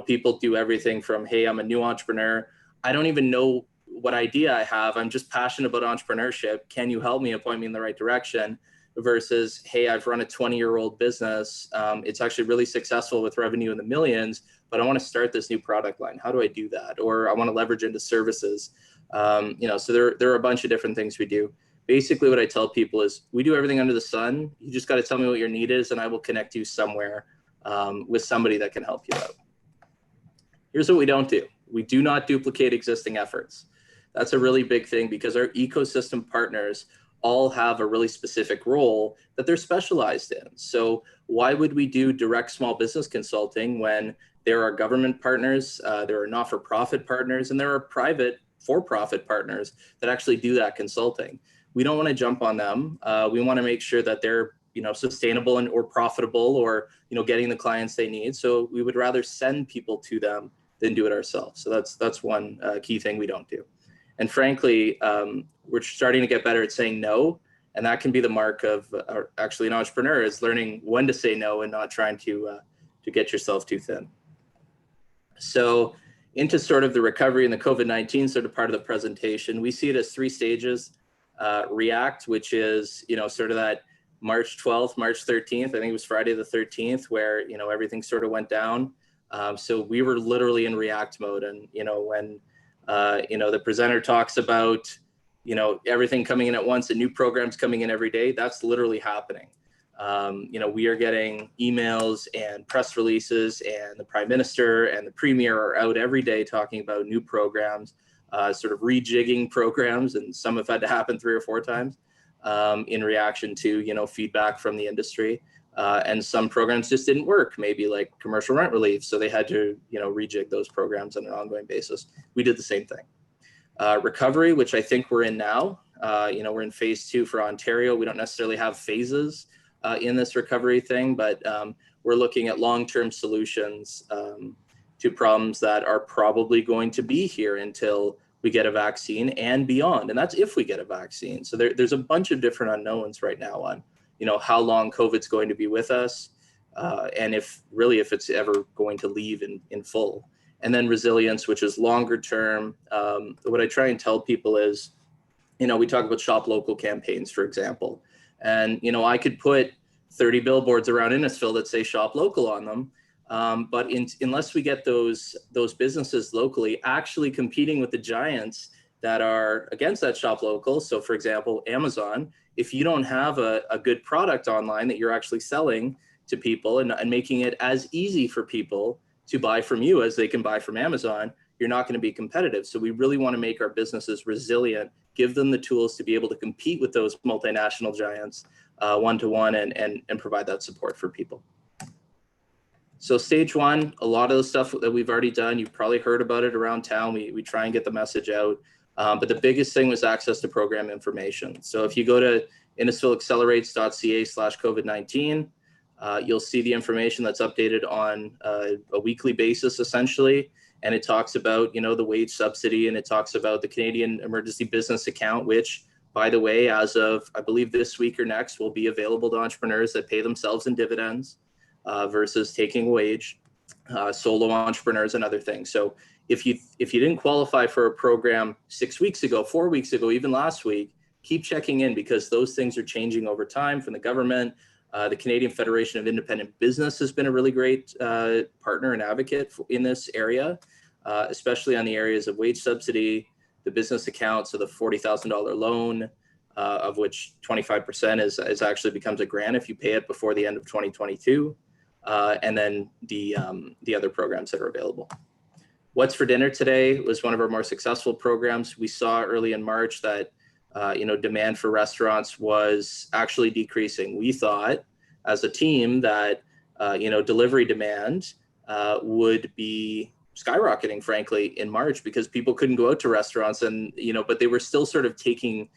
People do everything from, hey, I'm a new entrepreneur. I don't even know what idea I have. I'm just passionate about entrepreneurship. Can you help me, point me in the right direction? Versus, hey, I've run a 20-year-old business. It's actually really successful with revenue in the millions, but I want to start this new product line. How do I do that? Or I want to leverage into services. So there are a bunch of different things we do. Basically, what I tell people is we do everything under the sun. You just got to tell me what your need is, and I will connect you somewhere with somebody that can help you out. Here's what we don't do. We do not duplicate existing efforts. That's a really big thing because our ecosystem partners all have a really specific role that they're specialized in. So why would we do direct small business consulting when there are government partners, there are not-for-profit partners, and there are private for-profit partners that actually do that consulting? We don't want to jump on them. We want to make sure that they're sustainable or profitable or getting the clients they need. So we would rather send people to them than do it ourselves. So that's one key thing we don't do. And frankly, we're starting to get better at saying no. And that can be the mark of actually an entrepreneur, is learning when to say no and not trying to get yourself too thin. So into sort of the recovery and the COVID-19 sort of part of the presentation, we see it as 3 stages. React, which is, sort of that March 12th, March 13th, I think it was Friday the 13th, where, everything sort of went down. So we were literally in React mode. And, when the presenter talks about, everything coming in at once and new programs coming in every day, that's literally happening. We are getting emails and press releases, and the Prime Minister and the Premier are out every day talking about new programs, sort of rejigging programs, and some have had to happen 3 or 4 times in reaction to, feedback from the industry. And some programs just didn't work, maybe like commercial rent relief. So they had to, rejig those programs on an ongoing basis. We did the same thing. Recovery, which I think we're in now, we're in phase 2 for Ontario. We don't necessarily have phases in this recovery thing, but we're looking at long-term solutions to problems that are probably going to be here until we get a vaccine and beyond. And that's if we get a vaccine. So there's a bunch of different unknowns right now on, how long COVID's going to be with us, and if it's ever going to leave in full. And then resilience, which is longer term. What I try and tell people is, we talk about shop local campaigns, for example. And, I could put 30 billboards around Innisfil that say shop local on them. But unless we get those businesses locally actually competing with the giants that are against that shop local, so for example, Amazon, if you don't have a good product online that you're actually selling to people and making it as easy for people to buy from you as they can buy from Amazon, you're not going to be competitive. So we really want to make our businesses resilient, give them the tools to be able to compete with those multinational giants one-to-one and provide that support for people. So stage 1, a lot of the stuff that we've already done, you've probably heard about it around town. We try and get the message out. But the biggest thing was access to program information. So if you go to innisfilaccelerates.ca/COVID-19, you'll see the information that's updated on a weekly basis, essentially. And it talks about, the wage subsidy, and it talks about the Canadian Emergency Business Account, which, by the way, as of, I believe this week or next, will be available to entrepreneurs that pay themselves in dividends versus taking a wage, solo entrepreneurs and other things. So if you didn't qualify for a program 6 weeks ago, 4 weeks ago, even last week, keep checking in, because those things are changing over time from the government. The Canadian Federation of Independent Business has been a really great partner and advocate in this area, especially on the areas of wage subsidy, the business account, so the $40,000 loan, of which 25% is actually becomes a grant if you pay it before the end of 2022, and then the other programs that are available. What's for Dinner Today was one of our more successful programs. We saw early in March that demand for restaurants was actually decreasing. We thought as a team that delivery demand would be skyrocketing, frankly, in March, because people couldn't go out to restaurants, and but they were still sort of taking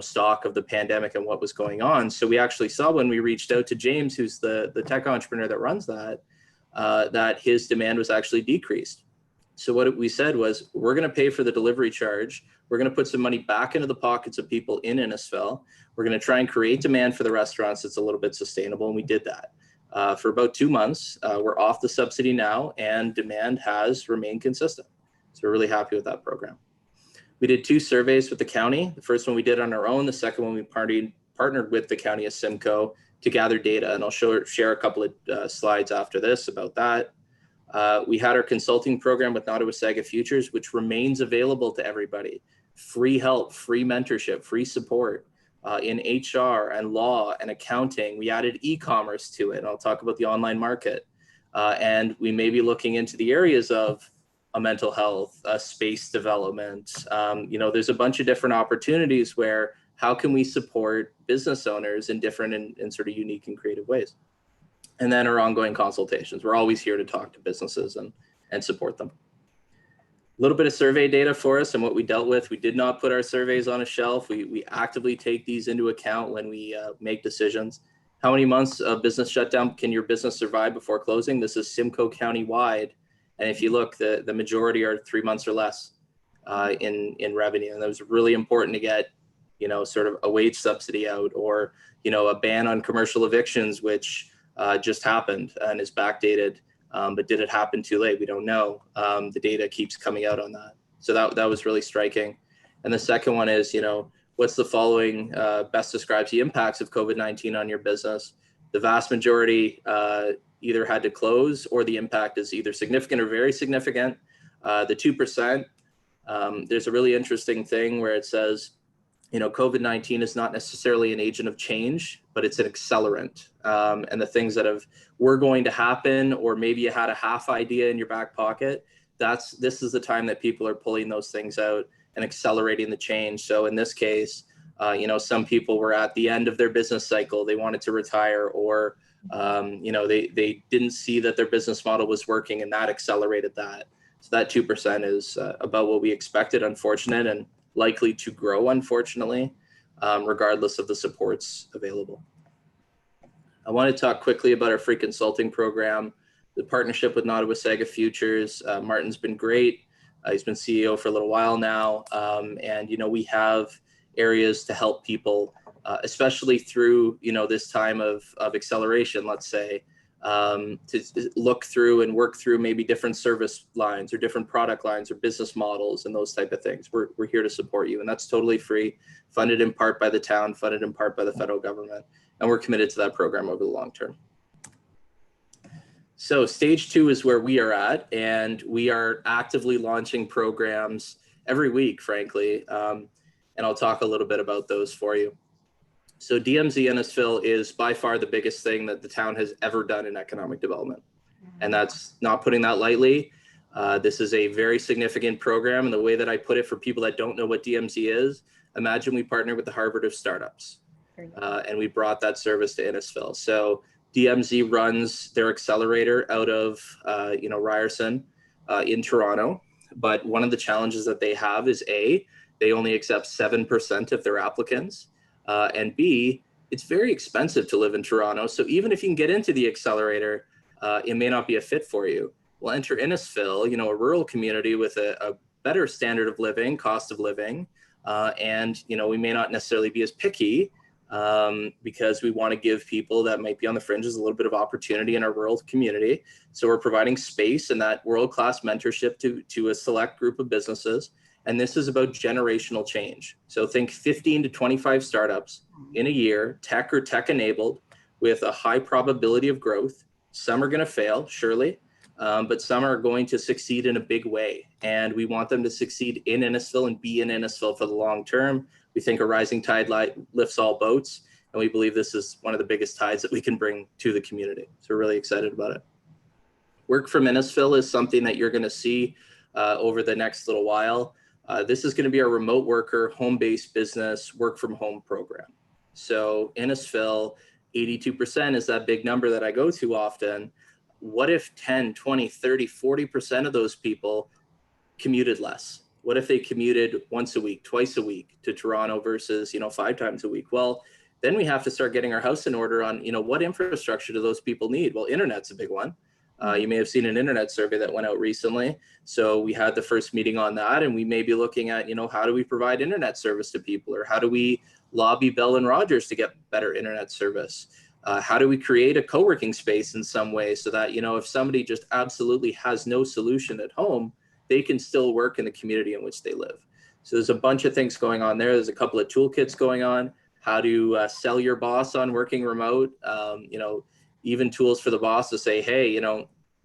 stock of the pandemic and what was going on. So we actually saw when we reached out to James, who's the tech entrepreneur that runs that, that his demand was actually decreased. So what we said was, we're going to pay for the delivery charge. We're going to put some money back into the pockets of people in Innisfil. We're going to try and create demand for the restaurants that's a little bit sustainable. And we did that for about 2 months. We're off the subsidy now, and demand has remained consistent. So we're really happy with that program. We did 2 surveys with the county. The first one we did on our own. The second one we partnered with the county of Simcoe to gather data. And I'll share a couple of slides after this about that. We had our consulting program with Nottawasaga Futures, which remains available to everybody. Free help, free mentorship, free support in HR and law and accounting. We added e-commerce to it. And I'll talk about the online market. And we may be looking into the areas of mental health, space development. There's a bunch of different opportunities where how can we support business owners in different and sort of unique and creative ways. And then our ongoing consultations. We're always here to talk to businesses and support them. A little bit of survey data for us and what we dealt with. We did not put our surveys on a shelf. We actively take these into account when we make decisions. How many months of business shutdown can your business survive before closing? This is Simcoe County wide. And if you look, the majority are 3 months or less in revenue. And that was really important to get, sort of a wage subsidy out, or, a ban on commercial evictions, which just happened and is backdated. But did it happen too late? We don't know. The data keeps coming out on that. So that was really striking. And the second one is, what's the following best describes the impacts of COVID-19 on your business? The vast majority either had to close, or the impact is either significant or very significant. The 2%, there's a really interesting thing where it says, COVID-19 is not necessarily an agent of change, but it's an accelerant. And the things that were going to happen, or maybe you had a half idea in your back pocket, this is the time that people are pulling those things out and accelerating the change. So in this case, some people were at the end of their business cycle. They wanted to retire, or they didn't see that their business model was working, and that accelerated that. So that 2% is about what we expected, unfortunate, and likely to grow, unfortunately, regardless of the supports available. I want to talk quickly about our free consulting program, the partnership with Nottawasaga Futures. Martin's been great. He's been CEO for a little while now. And, we have areas to help people, especially through, this time of acceleration, let's say, to look through and work through maybe different service lines or different product lines or business models and those type of things. We're here to support you, and that's totally free, funded in part by the town, funded in part by the federal government, and we're committed to that program over the long term. So stage 2 is where we are at, and we are actively launching programs every week, frankly, and I'll talk a little bit about those for you. So DMZ Innisfil is by far the biggest thing that the town has ever done in economic development. And that's not putting that lightly. This is a very significant program. And the way that I put it for people that don't know what DMZ is, imagine we partner with the Harvard of startups and we brought that service to Innisfil. So DMZ runs their accelerator out of, Ryerson in Toronto. But one of the challenges that they have is A, they only accept 7% of their applicants. And B, it's very expensive to live in Toronto. So even if you can get into the accelerator, it may not be a fit for you. Well, enter Innisfil, a rural community with a better standard of living, cost of living. And, we may not necessarily be as picky because we want to give people that might be on the fringes a little bit of opportunity in our rural community. So we're providing space and that world-class mentorship to a select group of businesses. And this is about generational change. So think 15 to 25 startups in a year, tech or tech enabled, with a high probability of growth. Some are going to fail, surely, but some are going to succeed in a big way. And we want them to succeed in Innisfil and be in Innisfil for the long term. We think a rising tide lifts all boats. And we believe this is one of the biggest tides that we can bring to the community. So we're really excited about it. Work from Innisfil is something that you're going to see over the next little while. This is going to be our remote worker, home-based business, work from home program. So Innisfil, 82% is that big number that I go to often. What if 10, 20, 30, 40% of those people commuted less? What if they commuted once a week, twice a week to Toronto versus, 5 times a week? Well, then we have to start getting our house in order on, what infrastructure do those people need? Well, internet's a big one. You may have seen an internet survey that went out recently. So we had the first meeting on that, and we may be looking at, how do we provide internet service to people, or how do we lobby Bell and Rogers to get better internet service? How do we create a co-working space in some way so that, if somebody just absolutely has no solution at home, they can still work in the community in which they live. So there's a bunch of things going on there. There's a couple of toolkits going on. How to sell your boss on working remote, even tools for the boss to say, hey,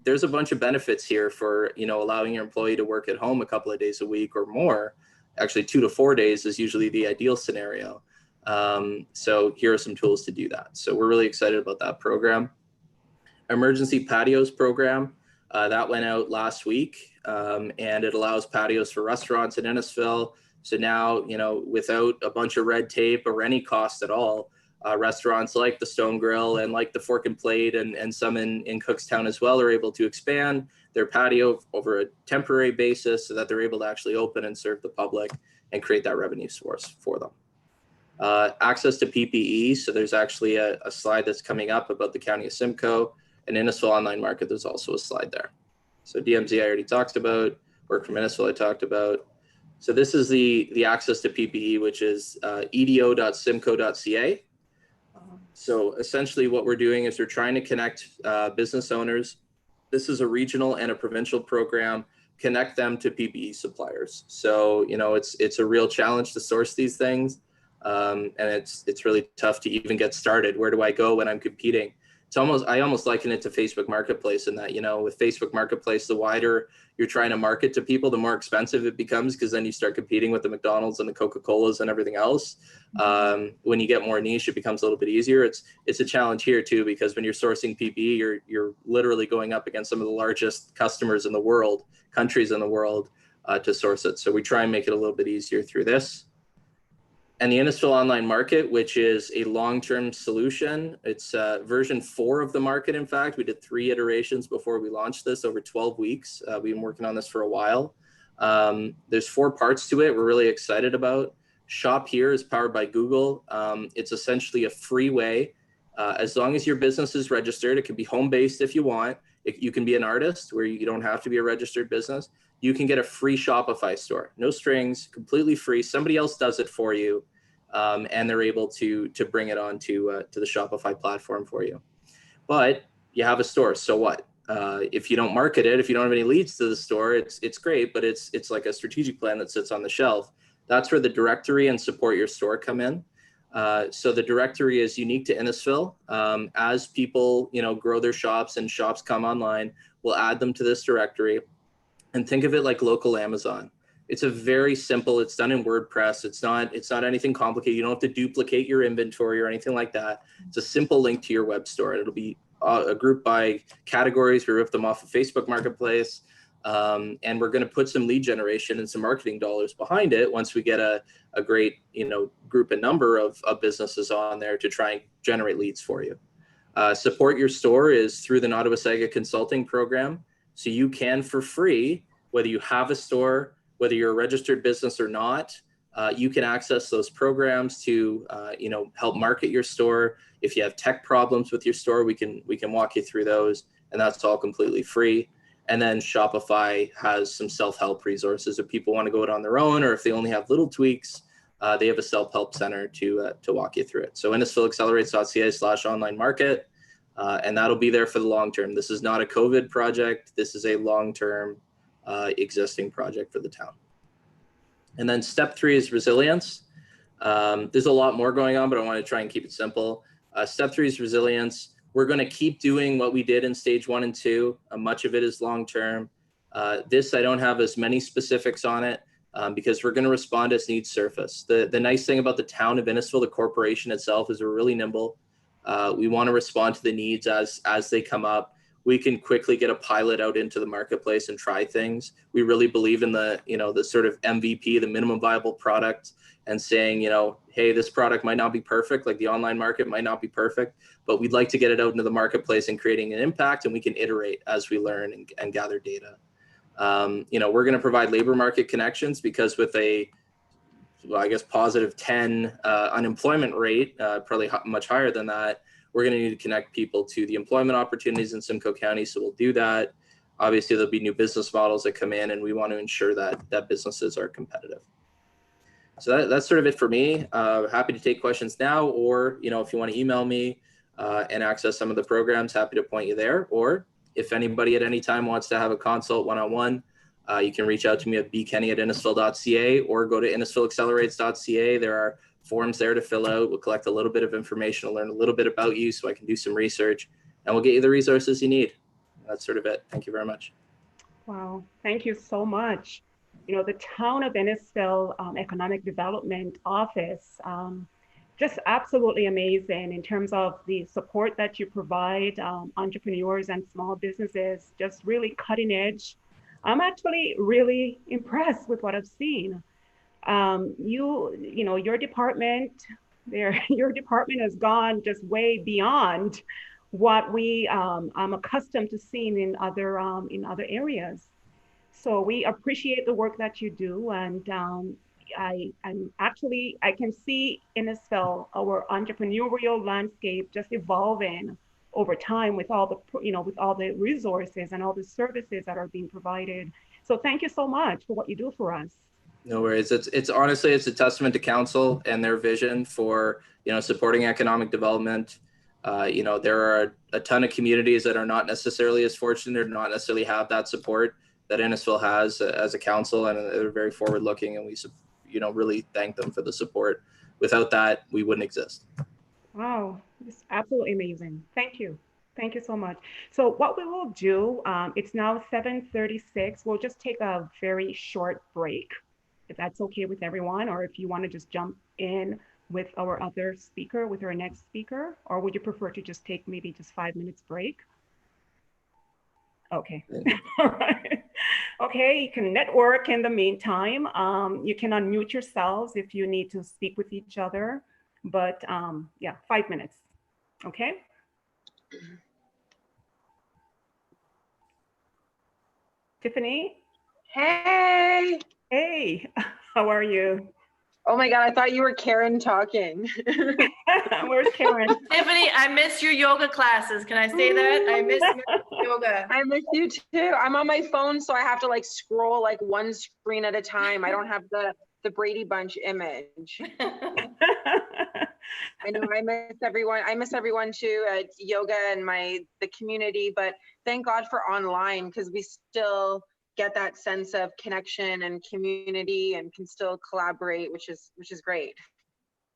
there's a bunch of benefits here for, allowing your employee to work at home a couple of days a week or more. Actually, 2 to 4 days is usually the ideal scenario. So here are some tools to do that. So we're really excited about that program. Emergency patios program, that went out last week, and it allows patios for restaurants in Innisfil. So now, without a bunch of red tape or any cost at all, restaurants like the Stone Grill and like the Fork and Plate and some in Cookstown as well are able to expand their patio over a temporary basis so that they're able to actually open and serve the public and create that revenue source for them. Access to PPE. So there's actually a slide that's coming up about the County of Simcoe, and Innisfil Online Market. There's also a slide there. So DMZ I already talked about. Work from Innisfil I talked about. So this is the access to PPE, which is edo.simcoe.ca. So essentially what we're doing is we're trying to connect business owners. This is a regional and a provincial program, connect them to PPE suppliers. So, it's a real challenge to source these things. And it's really tough to even get started. Where do I go when I'm competing? I almost liken it to Facebook Marketplace in that, with Facebook Marketplace, the wider you're trying to market to people, the more expensive it becomes, because then you start competing with the McDonald's and the Coca-Colas and everything else. When you get more niche, it becomes a little bit easier. It's a challenge here too, because when you're sourcing PPE, you're literally going up against some of the largest customers in the world, countries in the world, to source it. So we try and make it a little bit easier through this. And the Innisfil Online Market, which is a long-term solution. It's version 4 of the market. In fact, we did 3 iterations before we launched this over 12 weeks. We've been working on this for a while. There's 4 parts to it we're really excited about. Shop Here is powered by Google. It's essentially a free way. As long as your business is registered, it can be home-based if you want. You can be an artist where you don't have to be a registered business. You can get a free Shopify store, no strings, completely free. Somebody else does it for you. And they're able to bring it on to the Shopify platform for you. But you have a store, so what? If you don't market it, if you don't have any leads to the store, it's great, but it's like a strategic plan that sits on the shelf. That's where the directory and support your store come in. So the directory is unique to Innisfil. As people grow their shops and shops come online, we'll add them to this directory. And think of it like local Amazon. It's a very simple, it's done in WordPress. It's not anything complicated. You don't have to duplicate your inventory or anything like that. It's a simple link to your web store. It'll be a group by categories. We rip them off of Facebook Marketplace. And we're going to put some lead generation and some marketing dollars behind it once we get a great, group and number of businesses on there to try and generate leads for you. Support your store is through the Nottawasaga Consulting Program. So you can, for free, whether you have a store, whether you're a registered business or not, you can access those programs to, help market your store. If you have tech problems with your store, we can walk you through those, and that's all completely free. And then Shopify has some self-help resources if people want to go it on their own, or if they only have little tweaks, they have a self-help center to walk you through it. So innisfilaccelerates.ca/online market, and that'll be there for the long term. This is not a COVID project. This is a long-term existing project for the town. And then step 3 is resilience. There's a lot more going on, but I want to try and keep it simple. Step 3 is resilience. We're going to keep doing what we did in stage 1 and 2. Much of it is long-term. This, I don't have as many specifics on it because we're going to respond as needs surface. The nice thing about the town of Innisfil, the corporation itself, is we're really nimble. We want to respond to the needs as they come up. We can quickly get a pilot out into the marketplace and try things. We really believe in the sort of MVP, the minimum viable product, and saying, hey, this product might not be perfect, like the online market might not be perfect, but we'd like to get it out into the marketplace and creating an impact, and we can iterate as we learn and gather data. We're going to provide labor market connections because with a, well, I guess positive 10 unemployment rate, probably much higher than that, we're going to need to connect people to the employment opportunities in Simcoe County. So we'll do that. Obviously, there'll be new business models that come in, and we want to ensure that businesses are competitive. So that's sort of it for me. Happy to take questions now, or if you want to email me and access some of the programs, happy to point you there. Or if anybody at any time wants to have a consult one-on-one, you can reach out to me at bkenny@innisfil.ca or go to innisfilaccelerates.ca. There are forms there to fill out. We'll collect a little bit of information, learn a little bit about you so I can do some research, and we'll get you the resources you need. That's sort of it. Thank you very much. Wow, thank you so much. The Town of Innisfil Economic Development Office, just absolutely amazing in terms of the support that you provide entrepreneurs and small businesses, just really cutting edge. I'm actually really impressed with what I've seen. Your department your department has gone just way beyond what I'm accustomed to seeing in other areas. So we appreciate the work that you do, and I can see Innisfil, our entrepreneurial landscape, just evolving over time with all the resources and all the services that are being provided. So thank you so much for what you do for us. No worries. It's honestly, it's a testament to council and their vision for, supporting economic development. There are a ton of communities that are not necessarily as fortunate or not necessarily have that support that Innisfil has as a council, and they're very forward looking, and we, really thank them for the support. Without that, we wouldn't exist. Wow, it's absolutely amazing. Thank you. Thank you so much. So what we will do, it's now 7:36. We'll just take a very short break, if that's okay with everyone, or if you want to just jump in with our other speaker, with our next speaker, or would you prefer to just take maybe just 5 minutes break? Okay. All right. Okay, you can network in the meantime. You can unmute yourselves if you need to speak with each other, but yeah, 5 minutes. Okay. Tiffany? Hey. Hey, how are you? Oh my God, I thought you were Karen talking. Where's Karen? Tiffany, I miss your yoga classes. Can I say that? I miss yoga. I miss you too. I'm on my phone, so I have to scroll one screen at a time. I don't have the Brady Bunch image. I know I miss everyone. I miss everyone too at yoga and the community, but thank God for online, because we still get that sense of connection and community and can still collaborate, which is great.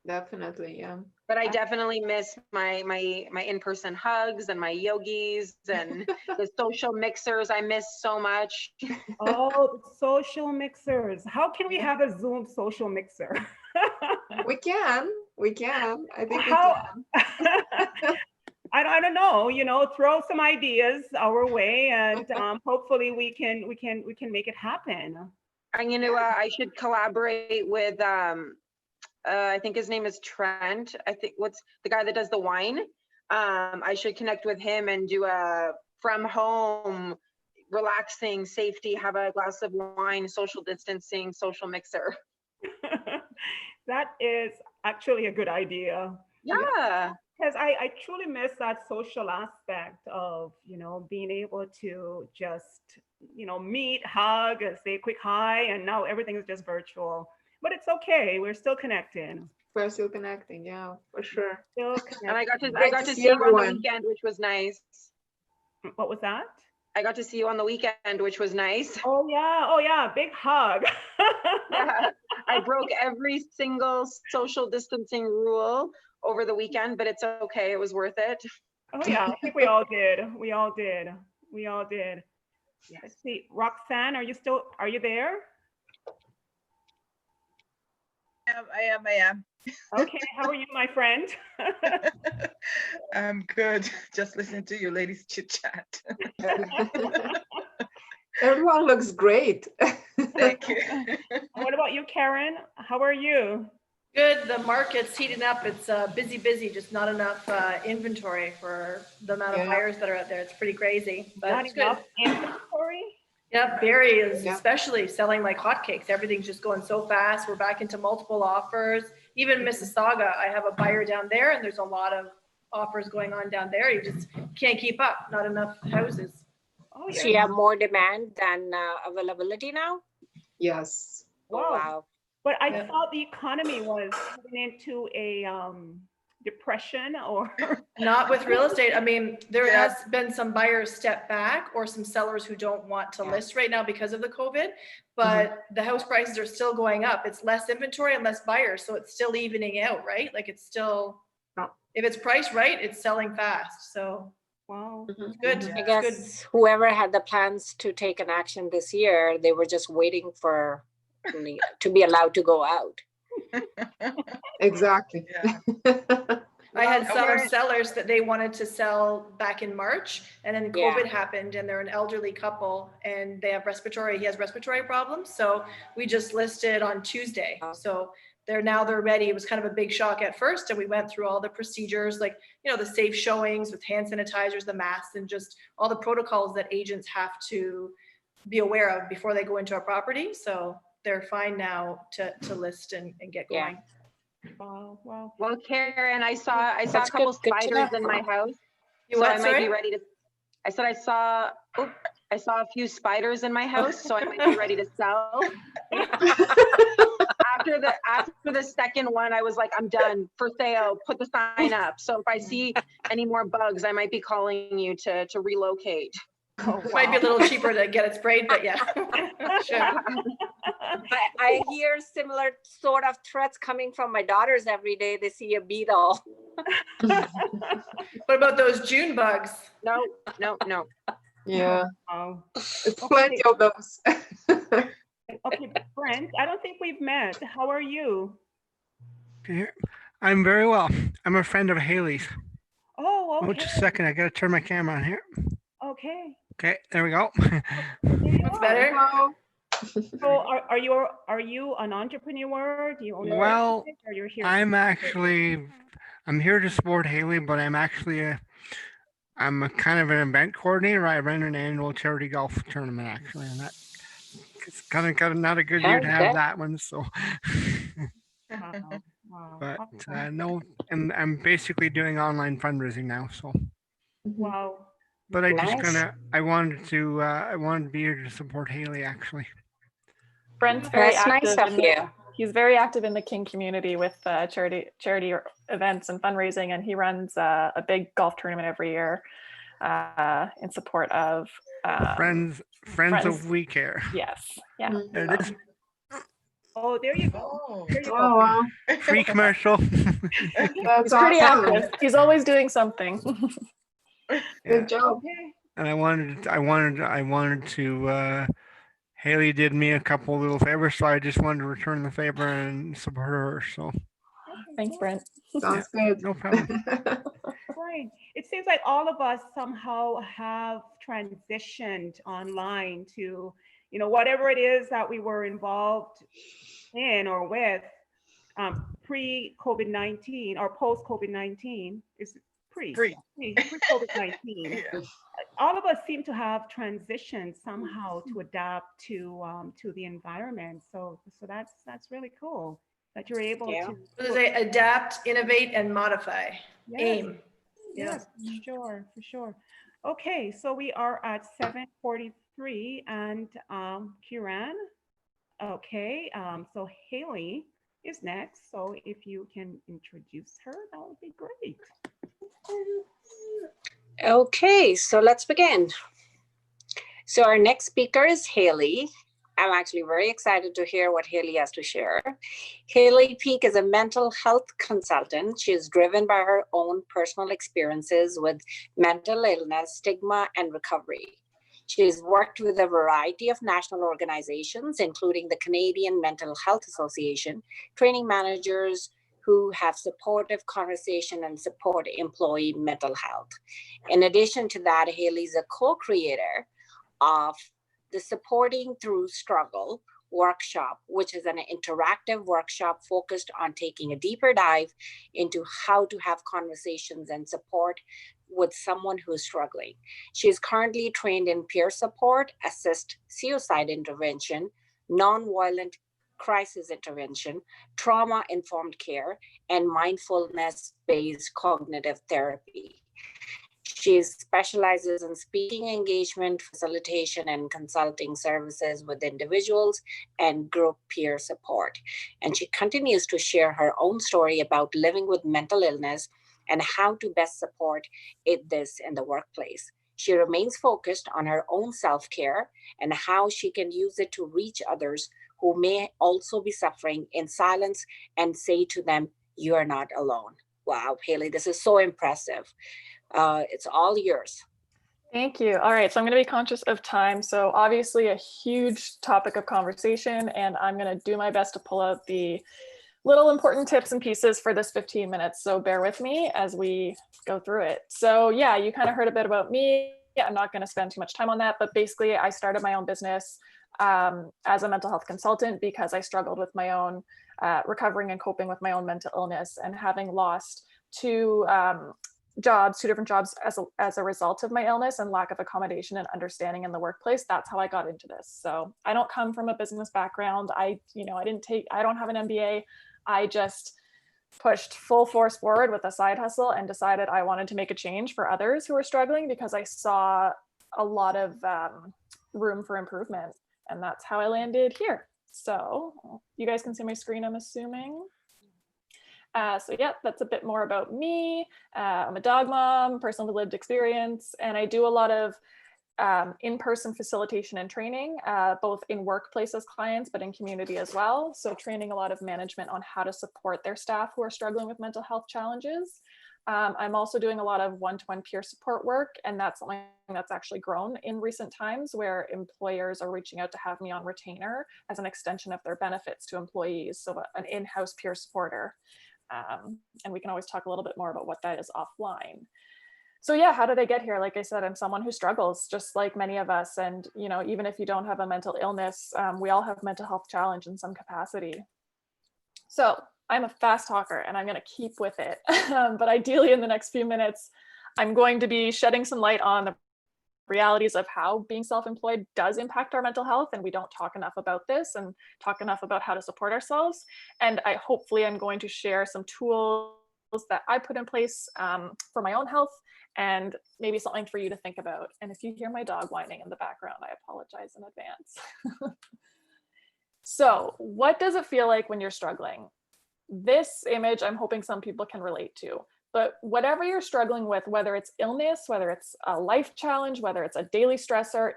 Definitely, yeah. But I definitely miss my in-person hugs and my yogis and the social mixers. I miss so much. Oh, the social mixers. How can we have a Zoom social mixer? We can. I think we can. I don't know, throw some ideas our way, and hopefully we can make it happen. I should collaborate with I think his name is Trent. I think what's the guy that does the wine. I should connect with him and do a from home, relaxing, safety, have a glass of wine, social distancing, social mixer. That is actually a good idea. Yeah. Because I truly miss that social aspect of, being able to just, meet, hug, and say a quick hi, and now everything is just virtual. But it's okay. We're still connecting. We're still connecting, yeah, for sure. Still connecting. And I got to see you on the weekend, which was nice. What was that? I got to see you on the weekend, which was nice. Oh yeah, big hug. Yeah. I broke every single social distancing rule over the weekend, but it's okay. It was worth it. Oh yeah, I think we all did. We all did. Yes. Let's see, Roxanne, are you there? I am. Okay, how are you, my friend? I'm good. Just listening to you ladies chit chat. Everyone looks great. Thank you. What about you, Karen? How are you? Good. The market's heating up. It's busy, just not enough inventory for the amount of buyers that are out there. It's pretty crazy, but Not it's enough good. inventory? Yeah, Barrie is Yeah. especially selling like hotcakes. Everything's just going so fast. We're back into multiple offers. Even Mississauga, I have a buyer down there, and there's a lot of offers going on down there. You just can't keep up. Not enough houses. Oh, So you have more demand than availability now? Yes. Oh, Wow. wow. But I Yeah. thought the economy was heading into a depression or Not with real estate. I mean, there Yeah. has been some buyers step back or some sellers who don't want to Yeah. list right now because of the COVID, but the house prices are still going up. It's less inventory and less buyers, so it's still evening out, right? Like it's still, if it's priced right, it's selling fast. So wow. Mhm. it's good. I It's guess good. whoever had the plans to take an action this year, they were just waiting for to be allowed to go out. Exactly. Yeah. I had some Karen- sellers that they wanted to sell back in March, and then Yeah. COVID happened, and they're an elderly couple, and they have he has respiratory problems. So we just listed on Tuesday. So they're ready. It was kind of a big shock at first, and we went through all the procedures, like, you know, the safe showings with hand sanitizers, the masks, and just all the protocols that agents have to be aware of before they go into a property. So they're fine now to list and get Yeah. going. Wow. Wow. Well, Karen, I saw That's a couple good to spiders know. in my house. You So what, I might be sorry? ready to, I said I saw a few spiders in my house, so I might be ready to sell. After the second one, I was like, I'm done, for sale, put the sign up. So if I see any more bugs, I might be calling you to relocate. Oh, It might be a little cheaper to get it sprayed, but yeah. Sure. I hear similar sort of threats coming from my daughters every day. They see a beetle. What about those June bugs? No. Yeah. Wow. It's plenty of those. Okay, Brent, I don't think we've met. How are you? I'm very well. I'm a friend of Haley's. Oh, okay. Oh, just a second. I gotta turn my camera on here. Okay. Okay, there we go. What's better? Hello. So are you an entrepreneur? Do you own a Well, business, or you're here? I'm here to support Haley, but I'm a kind of an event coordinator. I run an annual charity golf tournament actually, and it's kind of not a good year to have that one. So, Wow. Wow. but Awesome. no, I'm basically doing online fundraising now. So, Wow. but I Nice. I wanted to be here to support Haley actually. Brent's very That's nice active. of you. He's very active in the King community with charity events and fundraising, and he runs a big golf tournament every year in support of Friends of We Care. Yes, yeah. There it is. Oh, there you go. Oh. There you Oh, go. wow. Free commercial. That's He's pretty awesome. active. He's always doing something. Yeah. Good job. Okay. And I wanted to. Haley did me a couple little favors, so I just wanted to return the favor and support her. So Thanks, Brent. Sounds good. no problem. Right. It seems like all of us somehow have transitioned online to, you know, whatever it is that we were involved in or with pre-COVID-19 or post-COVID-19 is pre-COVID-19. Yeah. All of us seem to have transitioned somehow to adapt to the environment. So that's really cool that you're able Yeah. to. What do they say? Adapt, innovate, and modify. Yes. AIM. Yes, for sure. Okay, so we are at 7:43 and Kiran. Okay, so Haley is next. So if you can introduce her, that would be great. Okay, so let's begin. So our next speaker is Haley. I'm actually very excited to hear what Haley has to share. Haley Peak is a mental health consultant. She is driven by her own personal experiences with mental illness, stigma, and recovery. She has worked with a variety of national organizations, including the Canadian Mental Health Association, training managers who have supportive conversation and support employee mental health. In addition to that, Haley is a co-creator of the Supporting Through Struggle workshop, which is an interactive workshop focused on taking a deeper dive into how to have conversations and support with someone who is struggling. She is currently trained in peer support, assist suicide intervention, nonviolent crisis intervention, trauma-informed care, and mindfulness-based cognitive therapy. She specializes in speaking engagement, facilitation, and consulting services with individuals and group peer support. And she continues to share her own story about living with mental illness and how to best support this in the workplace. She remains focused on her own self-care and how she can use it to reach others who may also be suffering in silence and say to them, "You are not alone." Wow, Haley, this is so impressive. It's all yours. Thank you. All right, so I'm going to be conscious of time. So obviously a huge topic of conversation, and I'm going to do my best to pull out the little important tips and pieces for this 15 minutes. So bear with me as we go through it. So yeah, you kind of heard a bit about me. I'm not going to spend too much time on that, but basically I started my own business as a mental health consultant because I struggled with my own recovering and coping with my own mental illness, and having lost two different jobs as a result of my illness and lack of accommodation and understanding in the workplace. That's how I got into this. So I don't come from a business background. I don't have an MBA. I just pushed full force forward with a side hustle and decided I wanted to make a change for others who were struggling because I saw a lot of room for improvement. And that's how I landed here. So you guys can see my screen, I'm assuming. So yeah, that's a bit more about me. I'm a dog mom, person with lived experience, and I do a lot of in-person facilitation and training, both in workplace as clients, but in community as well. So training a lot of management on how to support their staff who are struggling with mental health challenges. I'm also doing a lot of one-to-one peer support work, and that's something that's actually grown in recent times, where employers are reaching out to have me on retainer as an extension of their benefits to employees. So an in-house peer supporter. And we can always talk a little bit more about what that is offline. So yeah, how did I get here? Like I said, I'm someone who struggles just like many of us. And, you know, even if you don't have a mental illness, we all have mental health challenge in some capacity. So I'm a fast talker and I'm going to keep with it. But ideally in the next few minutes, I'm going to be shedding some light on the realities of how being self-employed does impact our mental health, and we don't talk enough about this and talk enough about how to support ourselves. And hopefully I'm going to share some tools that I put in place for my own health, and maybe something for you to think about. And if you hear my dog whining in the background, I apologize in advance. So what does it feel like when you're struggling? This image, I'm hoping some people can relate to. But whatever you're struggling with, whether it's illness, whether it's a life challenge, whether it's a daily stressor,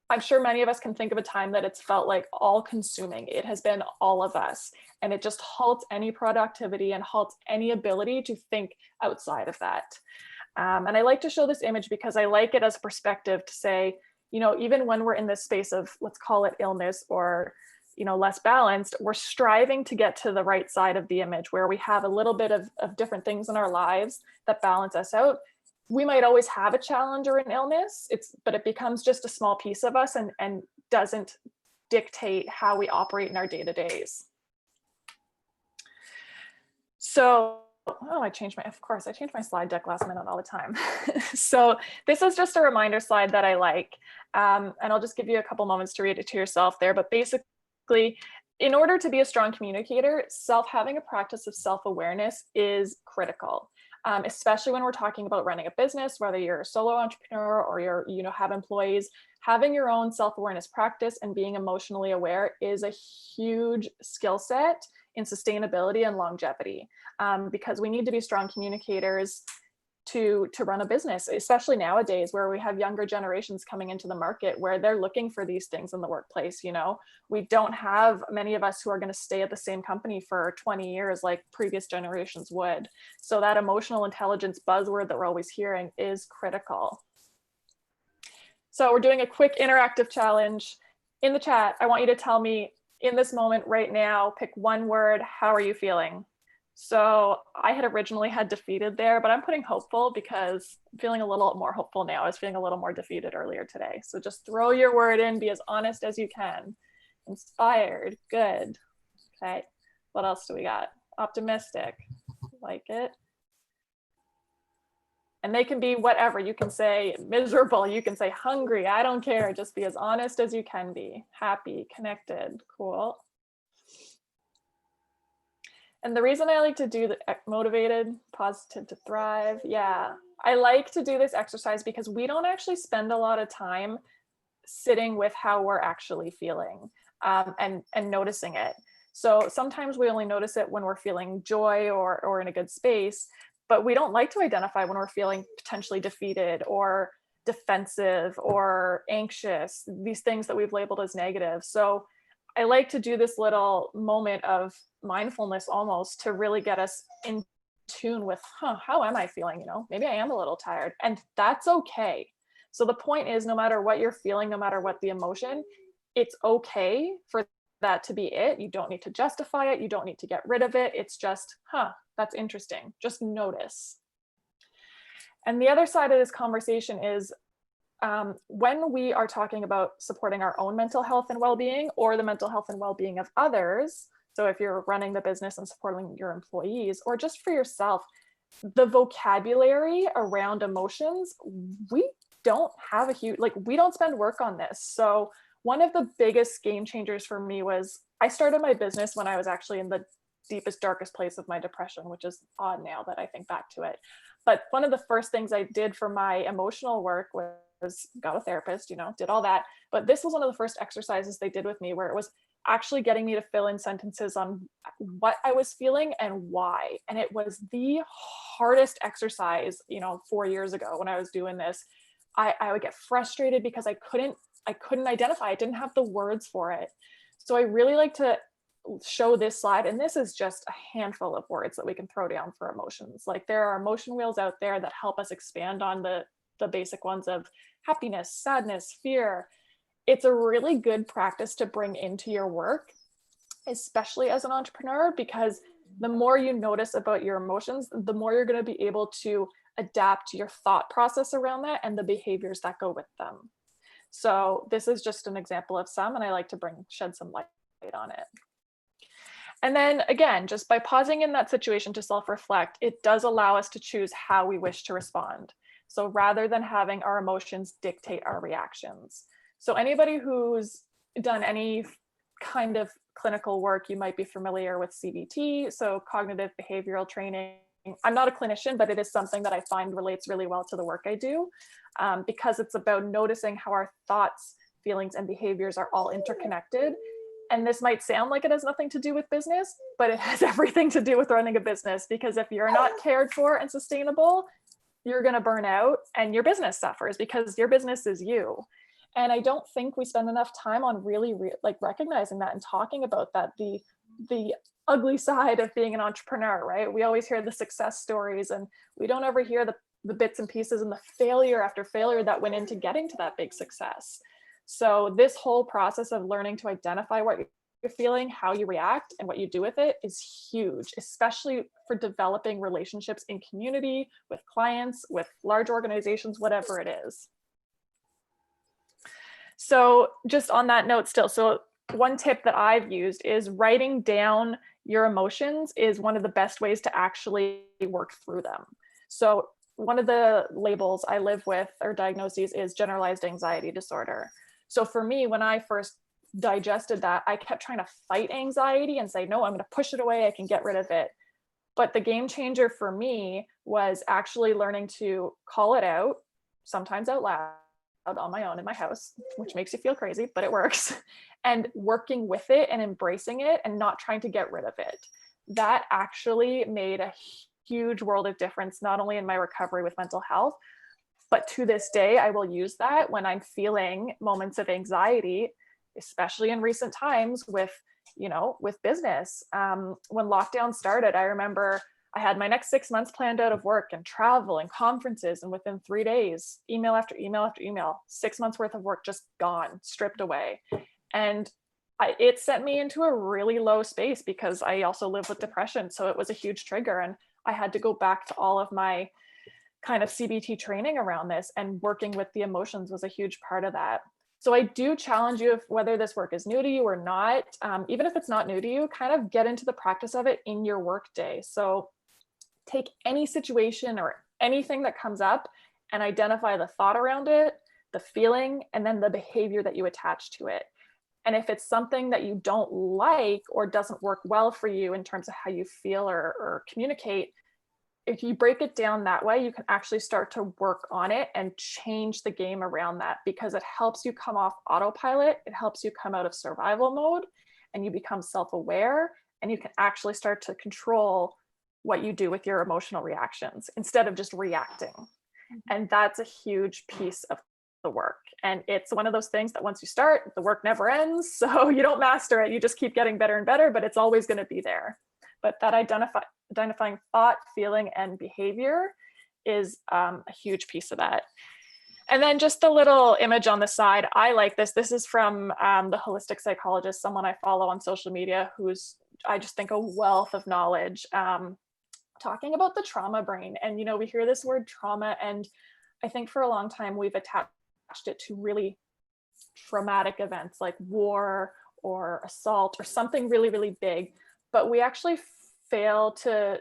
I'm sure many of us can think of a time that it's felt like all consuming. It has been all of us, and it just halts any productivity and halts any ability to think outside of that. And I like to show this image because I like it as a perspective to say, you know, even when we're in this space of, let's call it illness or, you know, less balanced, we're striving to get to the right side of the image where we have a little bit of different things in our lives that balance us out. We might always have a challenge or an illness, but it becomes just a small piece of us and doesn't dictate how we operate in our day-to-days. So, I changed my slide deck last minute all the time. So this is just a reminder slide that I like. And I'll just give you a couple moments to read it to yourself there, but basically, in order to be a strong communicator, having a practice of self-awareness is critical, especially when we're talking about running a business, whether you're a solo entrepreneur or have employees. Having your own self-awareness practice and being emotionally aware is a huge skill set in sustainability and longevity, because we need to be strong communicators to run a business, especially nowadays where we have younger generations coming into the market where they're looking for these things in the workplace. You know, we don't have many of us who are going to stay at the same company for 20 years like previous generations would. So that emotional intelligence buzzword that we're always hearing is critical. So we're doing a quick interactive challenge. In the chat, I want you to tell me in this moment right now, pick one word. How are you feeling? So I had originally had defeated there, but I'm putting hopeful because I'm feeling a little more hopeful now. I was feeling a little more defeated earlier today. So just throw your word in, be as honest as you can. Inspired, good. Okay, what else do we got? Optimistic, like it. And they can be whatever. You can say miserable, you can say hungry, I don't care. Just be as honest as you can be. Happy, connected, cool. And the reason I like to do the motivated, positive to thrive, yeah. I like to do this exercise because we don't actually spend a lot of time sitting with how we're actually feeling and noticing it. So sometimes we only notice it when we're feeling joy or in a good space, but we don't like to identify when we're feeling potentially defeated or defensive or anxious, these things that we've labeled as negative. So I like to do this little moment of mindfulness almost to really get us in tune with, how am I feeling? You know, maybe I am a little tired, and that's okay. So the point is, no matter what you're feeling, no matter what the emotion, it's okay for that to be it. You don't need to justify it. You don't need to get rid of it. It's just, that's interesting. Just notice. And the other side of this conversation is when we are talking about supporting our own mental health and well-being or the mental health and well-being of others. So if you're running the business and supporting your employees or just for yourself, the vocabulary around emotions, we don't have a huge, we don't spend work on this. So one of the biggest game changers for me was I started my business when I was actually in the deepest, darkest place of my depression, which is odd now that I think back to it. But one of the first things I did for my emotional work was got a therapist, did all that. But this was one of the first exercises they did with me where it was actually getting me to fill in sentences on what I was feeling and why. And it was the hardest exercise, 4 years ago when I was doing this. I would get frustrated because I couldn't identify, I didn't have the words for it. So I really like to show this slide, and this is just a handful of words that we can throw down for emotions. Like there are emotion wheels out there that help us expand on the basic ones of happiness, sadness, fear. It's a really good practice to bring into your work, especially as an entrepreneur, because the more you notice about your emotions, the more you're going to be able to adapt your thought process around that and the behaviors that go with them. So this is just an example of some, and I like to shed some light on it. And then again, just by pausing in that situation to self-reflect, it does allow us to choose how we wish to respond. So rather than having our emotions dictate our reactions. So anybody who's done any kind of clinical work, you might be familiar with CBT, so cognitive behavioral training. I'm not a clinician, but it is something that I find relates really well to the work I do, because it's about noticing how our thoughts, feelings, and behaviors are all interconnected. And this might sound like it has nothing to do with business, but it has everything to do with running a business, because if you're not cared for and sustainable, you're going to burn out and your business suffers because your business is you. And I don't think we spend enough time on really recognizing that and talking about that, the ugly side of being an entrepreneur, right? We always hear the success stories and we don't ever hear the bits and pieces and the failure after failure that went into getting to that big success. So this whole process of learning to identify what you're feeling, how you react, and what you do with it is huge, especially for developing relationships in community, with clients, with large organizations, whatever it is. So just on that note still, so one tip that I've used is writing down your emotions is one of the best ways to actually work through them. So one of the labels I live with or diagnoses is generalized anxiety disorder. So for me, when I first digested that, I kept trying to fight anxiety and say, no, I'm going to push it away. I can get rid of it. But the game changer for me was actually learning to call it out, sometimes out loud on my own in my house, which makes you feel crazy, but it works. And working with it and embracing it and not trying to get rid of it. That actually made a huge world of difference, not only in my recovery with mental health, but to this day, I will use that when I'm feeling moments of anxiety, especially in recent times with business. When lockdown started, I remember I had my next 6 months planned out of work and travel and conferences. And within 3 days, email after email after email, 6 months worth of work just gone, stripped away. And it sent me into a really low space because I also live with depression. So it was a huge trigger. And I had to go back to all of my kind of CBT training around this, and working with the emotions was a huge part of that. So I do challenge you, if whether this work is new to you or not, even if it's not new to you, kind of get into the practice of it in your work day. So take any situation or anything that comes up and identify the thought around it, the feeling, and then the behavior that you attach to it. And if it's something that you don't like or doesn't work well for you in terms of how you feel or communicate, if you break it down that way, you can actually start to work on it and change the game around that, because it helps you come off autopilot. It helps you come out of survival mode and you become self-aware, and you can actually start to control what you do with your emotional reactions instead of just reacting. And that's a huge piece of the work. And it's one of those things that once you start, the work never ends. So you don't master it, you just keep getting better and better, but it's always going to be there. But that identifying thought, feeling, and behavior is a huge piece of that. And then just the little image on the side, I like this. This is from the holistic psychologist, someone I follow on social media, who's, I just think, a wealth of knowledge, talking about the trauma brain. And, you know, we hear this word trauma, and I think for a long time we've attached it to really traumatic events like war or assault or something really, really big. But we actually fail to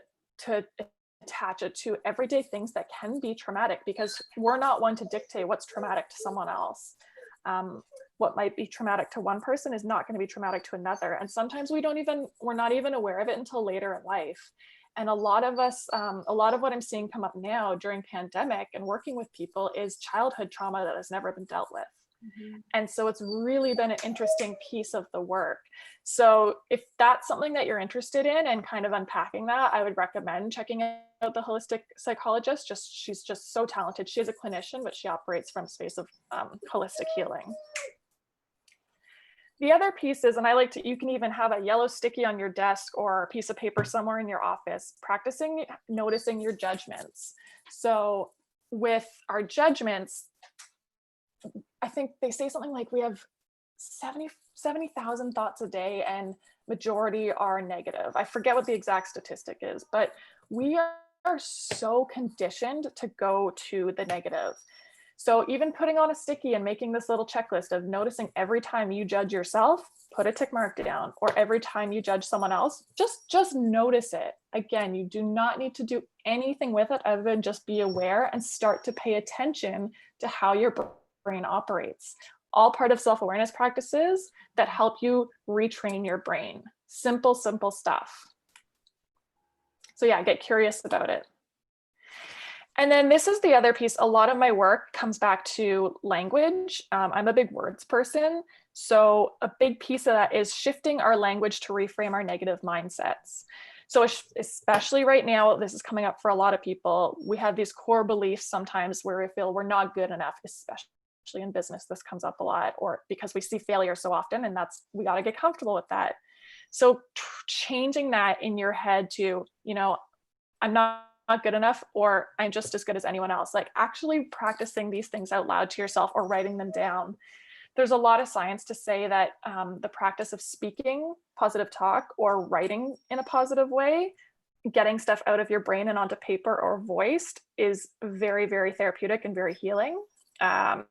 attach it to everyday things that can be traumatic, because we're not one to dictate what's traumatic to someone else. What might be traumatic to one person is not going to be traumatic to another. And sometimes we're not even aware of it until later in life. And a lot of us, a lot of what I'm seeing come up now during pandemic and working with people is childhood trauma that has never been dealt with. And so it's really been an interesting piece of the work. So if that's something that you're interested in and kind of unpacking that, I would recommend checking out the holistic psychologist. She's just so talented. She is a clinician, but she operates from a space of holistic healing. The other piece is, and I like to, you can even have a yellow sticky on your desk or a piece of paper somewhere in your office, practicing noticing your judgments. So with our judgments, I think they say something like we have 70,000 thoughts a day, and majority are negative. I forget what the exact statistic is, but we are so conditioned to go to the negative. So even putting on a sticky and making this little checklist of noticing every time you judge yourself, put a tick mark down, or every time you judge someone else, just notice it. Again, you do not need to do anything with it other than just be aware and start to pay attention to how your brain operates. All part of self-awareness practices that help you retrain your brain. Simple, simple stuff. So yeah, get curious about it. And then this is the other piece. A lot of my work comes back to language. I'm a big words person. So a big piece of that is shifting our language to reframe our negative mindsets. So especially right now, this is coming up for a lot of people. We have these core beliefs sometimes where we feel we're not good enough, especially in business. This comes up a lot, or because we see failure so often, and we got to get comfortable with that. So changing that in your head to, you know, I'm not good enough, or I'm just as good as anyone else. Like actually practicing these things out loud to yourself or writing them down. There's a lot of science to say that the practice of speaking positive talk or writing in a positive way, getting stuff out of your brain and onto paper or voiced, is very, very therapeutic and very healing, and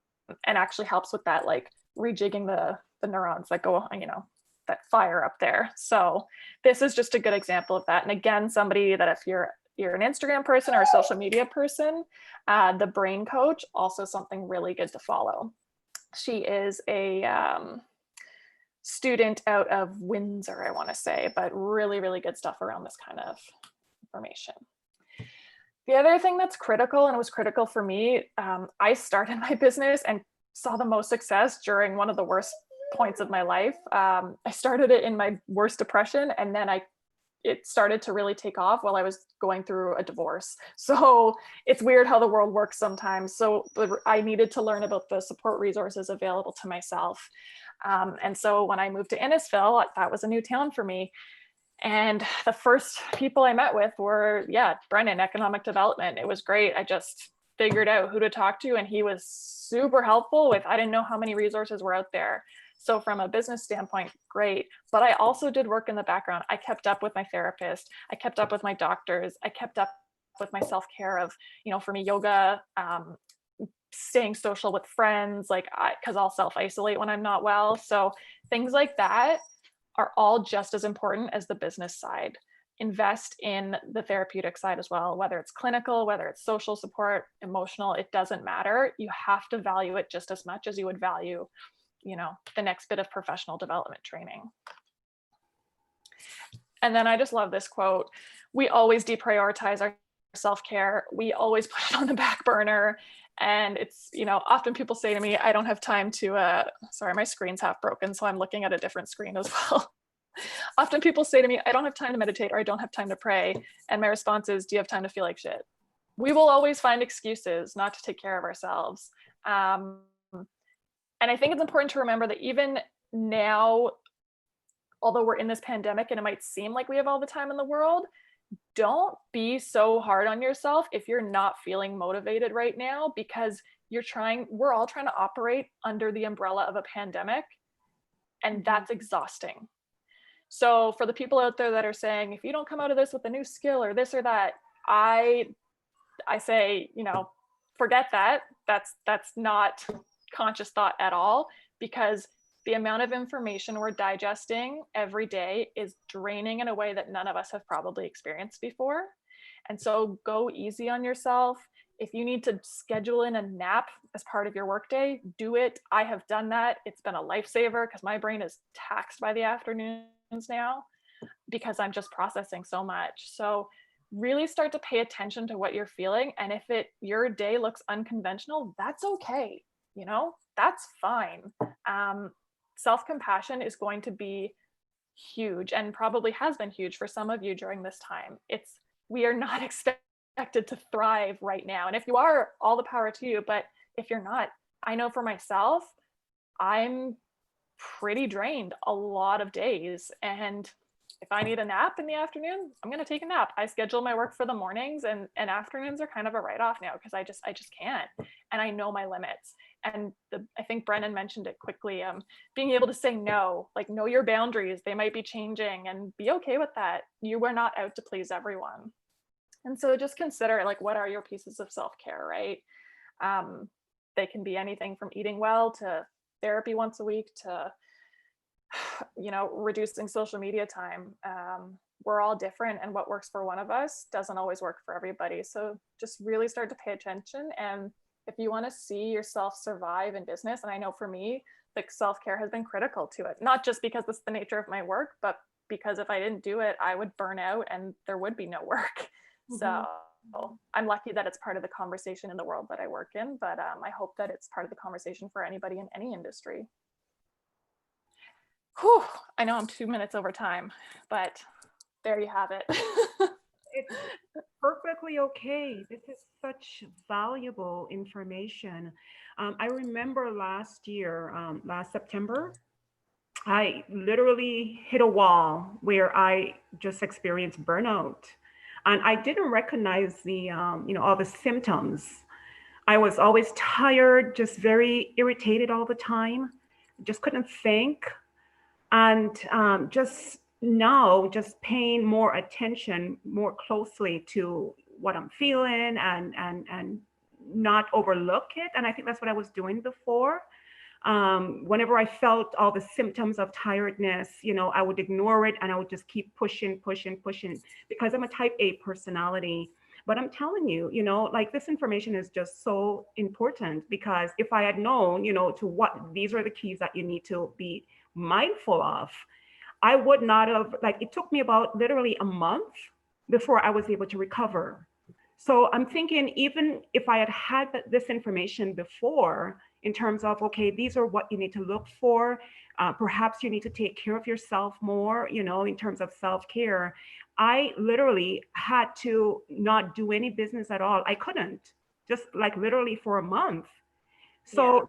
actually helps with that, like rejigging the neurons that go, you know, that fire up there. So this is just a good example of that. And again, somebody that if you're an Instagram person or a social media person, the Brain Coach, also something really good to follow. She is a student out of Windsor, I want to say, but really, really good stuff around this kind of information. The other thing that's critical, and it was critical for me, I started my business and saw the most success during one of the worst points of my life. I started it in my worst depression, and then it started to really take off while I was going through a divorce. So it's weird how the world works sometimes. So I needed to learn about the support resources available to myself. And so when I moved to Innisfil, that was a new town for me. And the first people I met with were, Brennan, economic development. It was great. I just figured out who to talk to, and he was super helpful with, I didn't know how many resources were out there. So from a business standpoint, great. But I also did work in the background. I kept up with my therapist. I kept up with my doctors. I kept up with my self-care of, you know, for me, yoga, staying social with friends, like, because I'll self-isolate when I'm not well. So things like that are all just as important as the business side. invest in the therapeutic side as well, whether it's clinical, whether it's social support, emotional, it doesn't matter. You have to value it just as much as you would value, you know, the next bit of professional development training. And then I just love this quote. We always deprioritize our self-care. We always put it on the back burner. And it's, you know, often people say to me, I don't have time to, sorry, my screen's half broken, so I'm looking at a different screen as well. Often people say to me, I don't have time to meditate, or I don't have time to pray. And my response is, do you have time to feel like shit? We will always find excuses not to take care of ourselves. And I think it's important to remember that even now, although we're in this pandemic and it might seem like we have all the time in the world, don't be so hard on yourself if you're not feeling motivated right now, because we're all trying to operate under the umbrella of a pandemic, and that's exhausting. So for the people out there that are saying, if you don't come out of this with a new skill or this or that, I say, you know, forget that. That's not conscious thought at all, because the amount of information we're digesting every day is draining in a way that none of us have probably experienced before. And so go easy on yourself. If you need to schedule in a nap as part of your workday, do it. I have done that. It's been a lifesaver because my brain is taxed by the afternoons now because I'm just processing so much. So really start to pay attention to what you're feeling. And if your day looks unconventional, that's okay. You know, that's fine. Self-compassion is going to be huge, and probably has been huge for some of you during this time. We are not expected to thrive right now. And if you are, all the power to you. But if you're not, I know for myself, I'm pretty drained a lot of days. And if I need a nap in the afternoon, I'm going to take a nap. I schedule my work for the mornings, and afternoons are kind of a write-off now because I just can't. And I know my limits. And I think Brennan mentioned it quickly, being able to say no, like know your boundaries, they might be changing, and be okay with that. You are not out to please everyone. And so just consider, like, what are your pieces of self-care, right? They can be anything from eating well to therapy once a week to, you know, reducing social media time. We're all different, and what works for one of us doesn't always work for everybody. So just really start to pay attention. And if you want to see yourself survive in business, and I know for me, like, self-care has been critical to it, not just because it's the nature of my work, but because if I didn't do it, I would burn out and there would be no work. So I'm lucky that it's part of the conversation in the world that I work in, but I hope that it's part of the conversation for anybody in any industry. Whew, I know I'm 2 minutes over time, but there you have it. It's perfectly okay. This is such valuable information. I remember last year, last September, I literally hit a wall where I just experienced burnout. And I didn't recognize the, all the symptoms. I was always tired, just very irritated all the time, just couldn't think. And just now, just paying more attention more closely to what I'm feeling and not overlook it. And I think that's what I was doing before. Whenever I felt all the symptoms of tiredness, I would ignore it and I would just keep pushing because I'm a type A personality. But I'm telling you, like, this information is just so important, because if I had known, to what these are the keys that you need to be mindful of, I would not have, like, it took me about literally a month before I was able to recover. So I'm thinking, even if I had had this information before, in terms of, okay, these are what you need to look for. Perhaps you need to take care of yourself more, in terms of self-care. I literally had to not do any business at all. I couldn't, just like literally for a month. So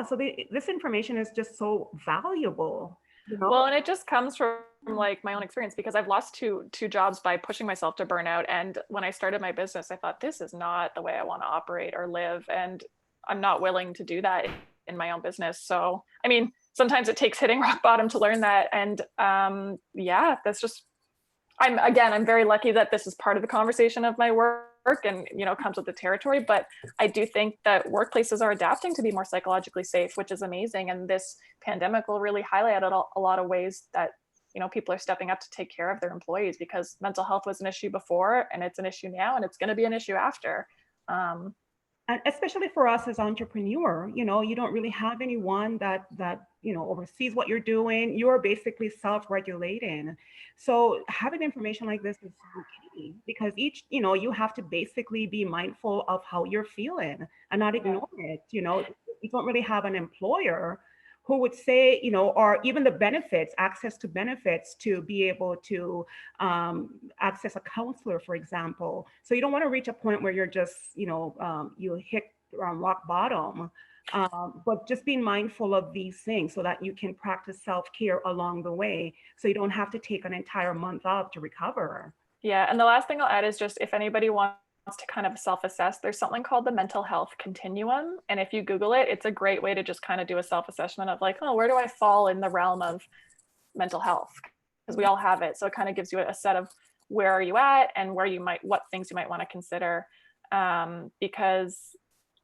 so this information is just so valuable. Well, and it just comes from like my own experience, because I've lost two jobs by pushing myself to burnout. And when I started my business, I thought, this is not the way I want to operate or live. And I'm not willing to do that in my own business. So, I mean, sometimes it takes hitting rock bottom to learn that. And that's just, I'm very lucky that this is part of the conversation of my work and, comes with the territory. But I do think that workplaces are adapting to be more psychologically safe, which is amazing. And this pandemic will really highlight a lot of ways that people are stepping up to take care of their employees, because mental health was an issue before, and it's an issue now, and it's going to be an issue after. And especially for us as entrepreneur, you don't really have anyone that oversees what you're doing. You're basically self-regulating. So having information like this is so key, because you have to basically be mindful of how you're feeling and not ignore it. You don't really have an employer who would say, or even the benefits, access to benefits, to be able to access a counselor, for example. So you don't want to reach a point where you're just, you hit rock bottom. But just being mindful of these things so that you can practice self-care along the way, so you don't have to take an entire month off to recover. Yeah, and the last thing I'll add is, just if anybody wants to kind of self-assess, there's something called the mental health continuum. And if you Google it, it's a great way to just kind of do a self-assessment of like, oh, where do I fall in the realm of mental health? Because we all have it. So it kind of gives you a set of where are you at and what things you might want to consider. Because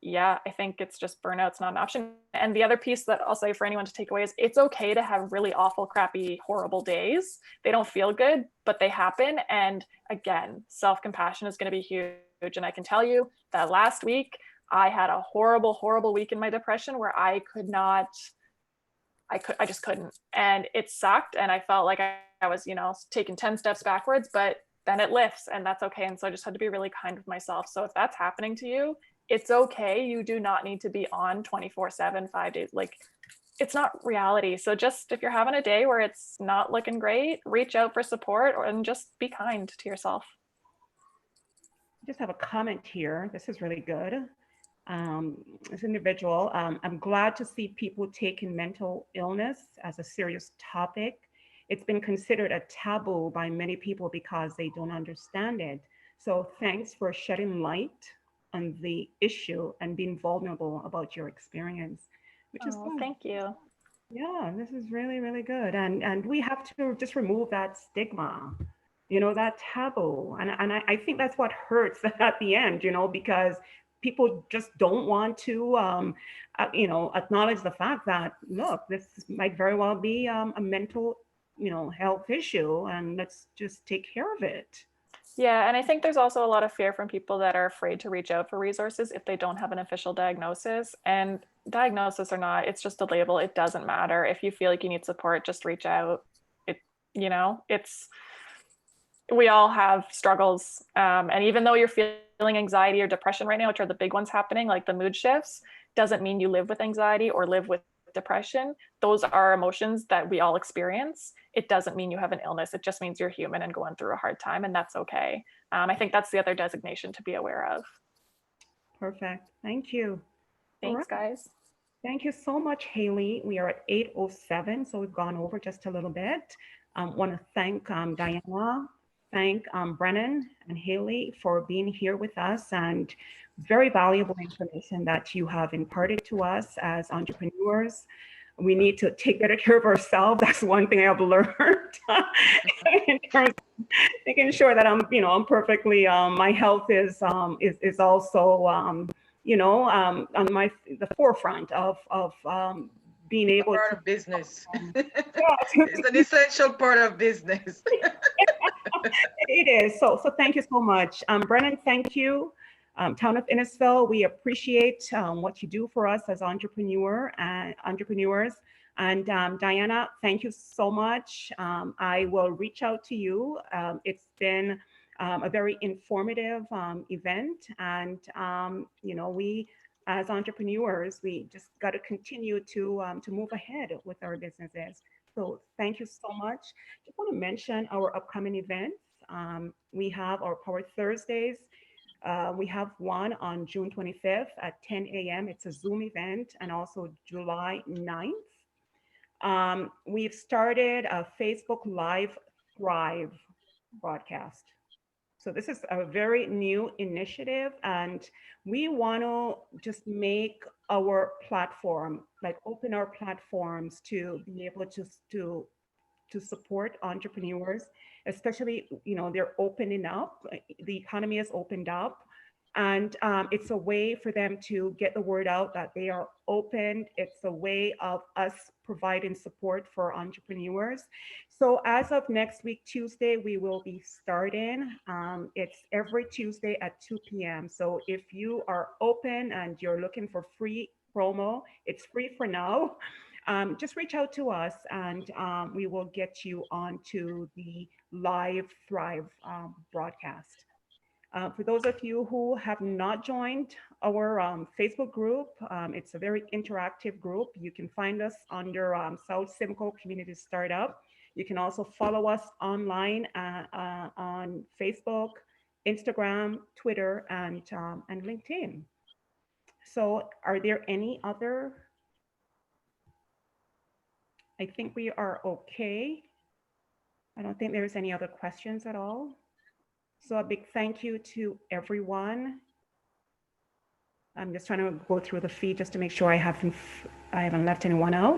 yeah, I think it's just burnout's not an option. And the other piece that I'll say for anyone to take away is, it's okay to have really awful, crappy, horrible days. They don't feel good, but they happen. And again, self-compassion is going to be huge. And I can tell you that last week I had a horrible, horrible week in my depression where I just couldn't. And it sucked. And I felt like I was, taking 10 steps backwards, but then it lifts, and that's okay. And so I just had to be really kind with myself. So if that's happening to you, it's okay. You do not need to be on 24/7, 5 days. Like, it's not reality. So just if you're having a day where it's not looking great, reach out for support, and just be kind to yourself. I just have a comment here. This is really good. This individual, I'm glad to see people taking mental illness as a serious topic. It's been considered a taboo by many people because they don't understand it. So thanks for shedding light on the issue and being vulnerable about your experience, which is good. Thank you. Yeah, this is really, really good. And we have to just remove that stigma, that taboo. And I think that's what hurts at the end, because people just don't want to, acknowledge the fact that, look, this might very well be a mental, health issue, and let's just take care of it. Yeah, and I think there's also a lot of fear from people that are afraid to reach out for resources if they don't have an official diagnosis. And diagnosis or not, it's just a label. It doesn't matter. If you feel like you need support, just reach out. We all have struggles. And even though you're feeling anxiety or depression right now, which are the big ones happening, like the mood shifts, doesn't mean you live with anxiety or live with depression. Those are emotions that we all experience. It doesn't mean you have an illness. It just means you're human and going through a hard time, and that's okay. I think that's the other designation to be aware of. Perfect. Thank you. Thanks, guys. Thank you so much, Haley. We are at 8:07, so we've gone over just a little bit. Want to thank Diana, thank Brennan and Haley for being here with us, and very valuable information that you have imparted to us as entrepreneurs. We need to take better care of ourselves. That's one thing I've learned in terms of making sure that I'm perfectly, my health is also, on the forefront of being able part to of business. It's an essential part of business. It is. So thank you so much. Brennan, thank you. Town of Innisfil, we appreciate what you do for us as entrepreneurs. And Diana, thank you so much. I will reach out to you. It's been a very informative event. And, we, as entrepreneurs, we just got to continue to move ahead with our businesses. So thank you so much. Just want to mention our upcoming events. We have our Power Thursdays. We have one on June 25th at 10 a.m. It's a Zoom event, and also July 9th. We've started a Facebook Live Thrive broadcast. So this is a very new initiative, and we want to just make our platform, like open our platforms to be able to support entrepreneurs, especially, they're opening up, the economy has opened up, And it's a way for them to get the word out that they are open. It's a way of us providing support for entrepreneurs. So as of next week, Tuesday, we will be starting. It's every Tuesday at 2 p.m. So if you are open and you're looking for free promo, it's free for now. Just reach out to us and we will get you onto the live Thrive broadcast. For those of you who have not joined our Facebook group, it's a very interactive group. You can find us under South Simcoe Community Startup. You can also follow us online on Facebook, Instagram, Twitter, and LinkedIn. So are there any other? I think we are okay. I don't think there's any other questions at all. So a big thank you to everyone. I'm just trying to go through the feed just to make sure I haven't left anyone out.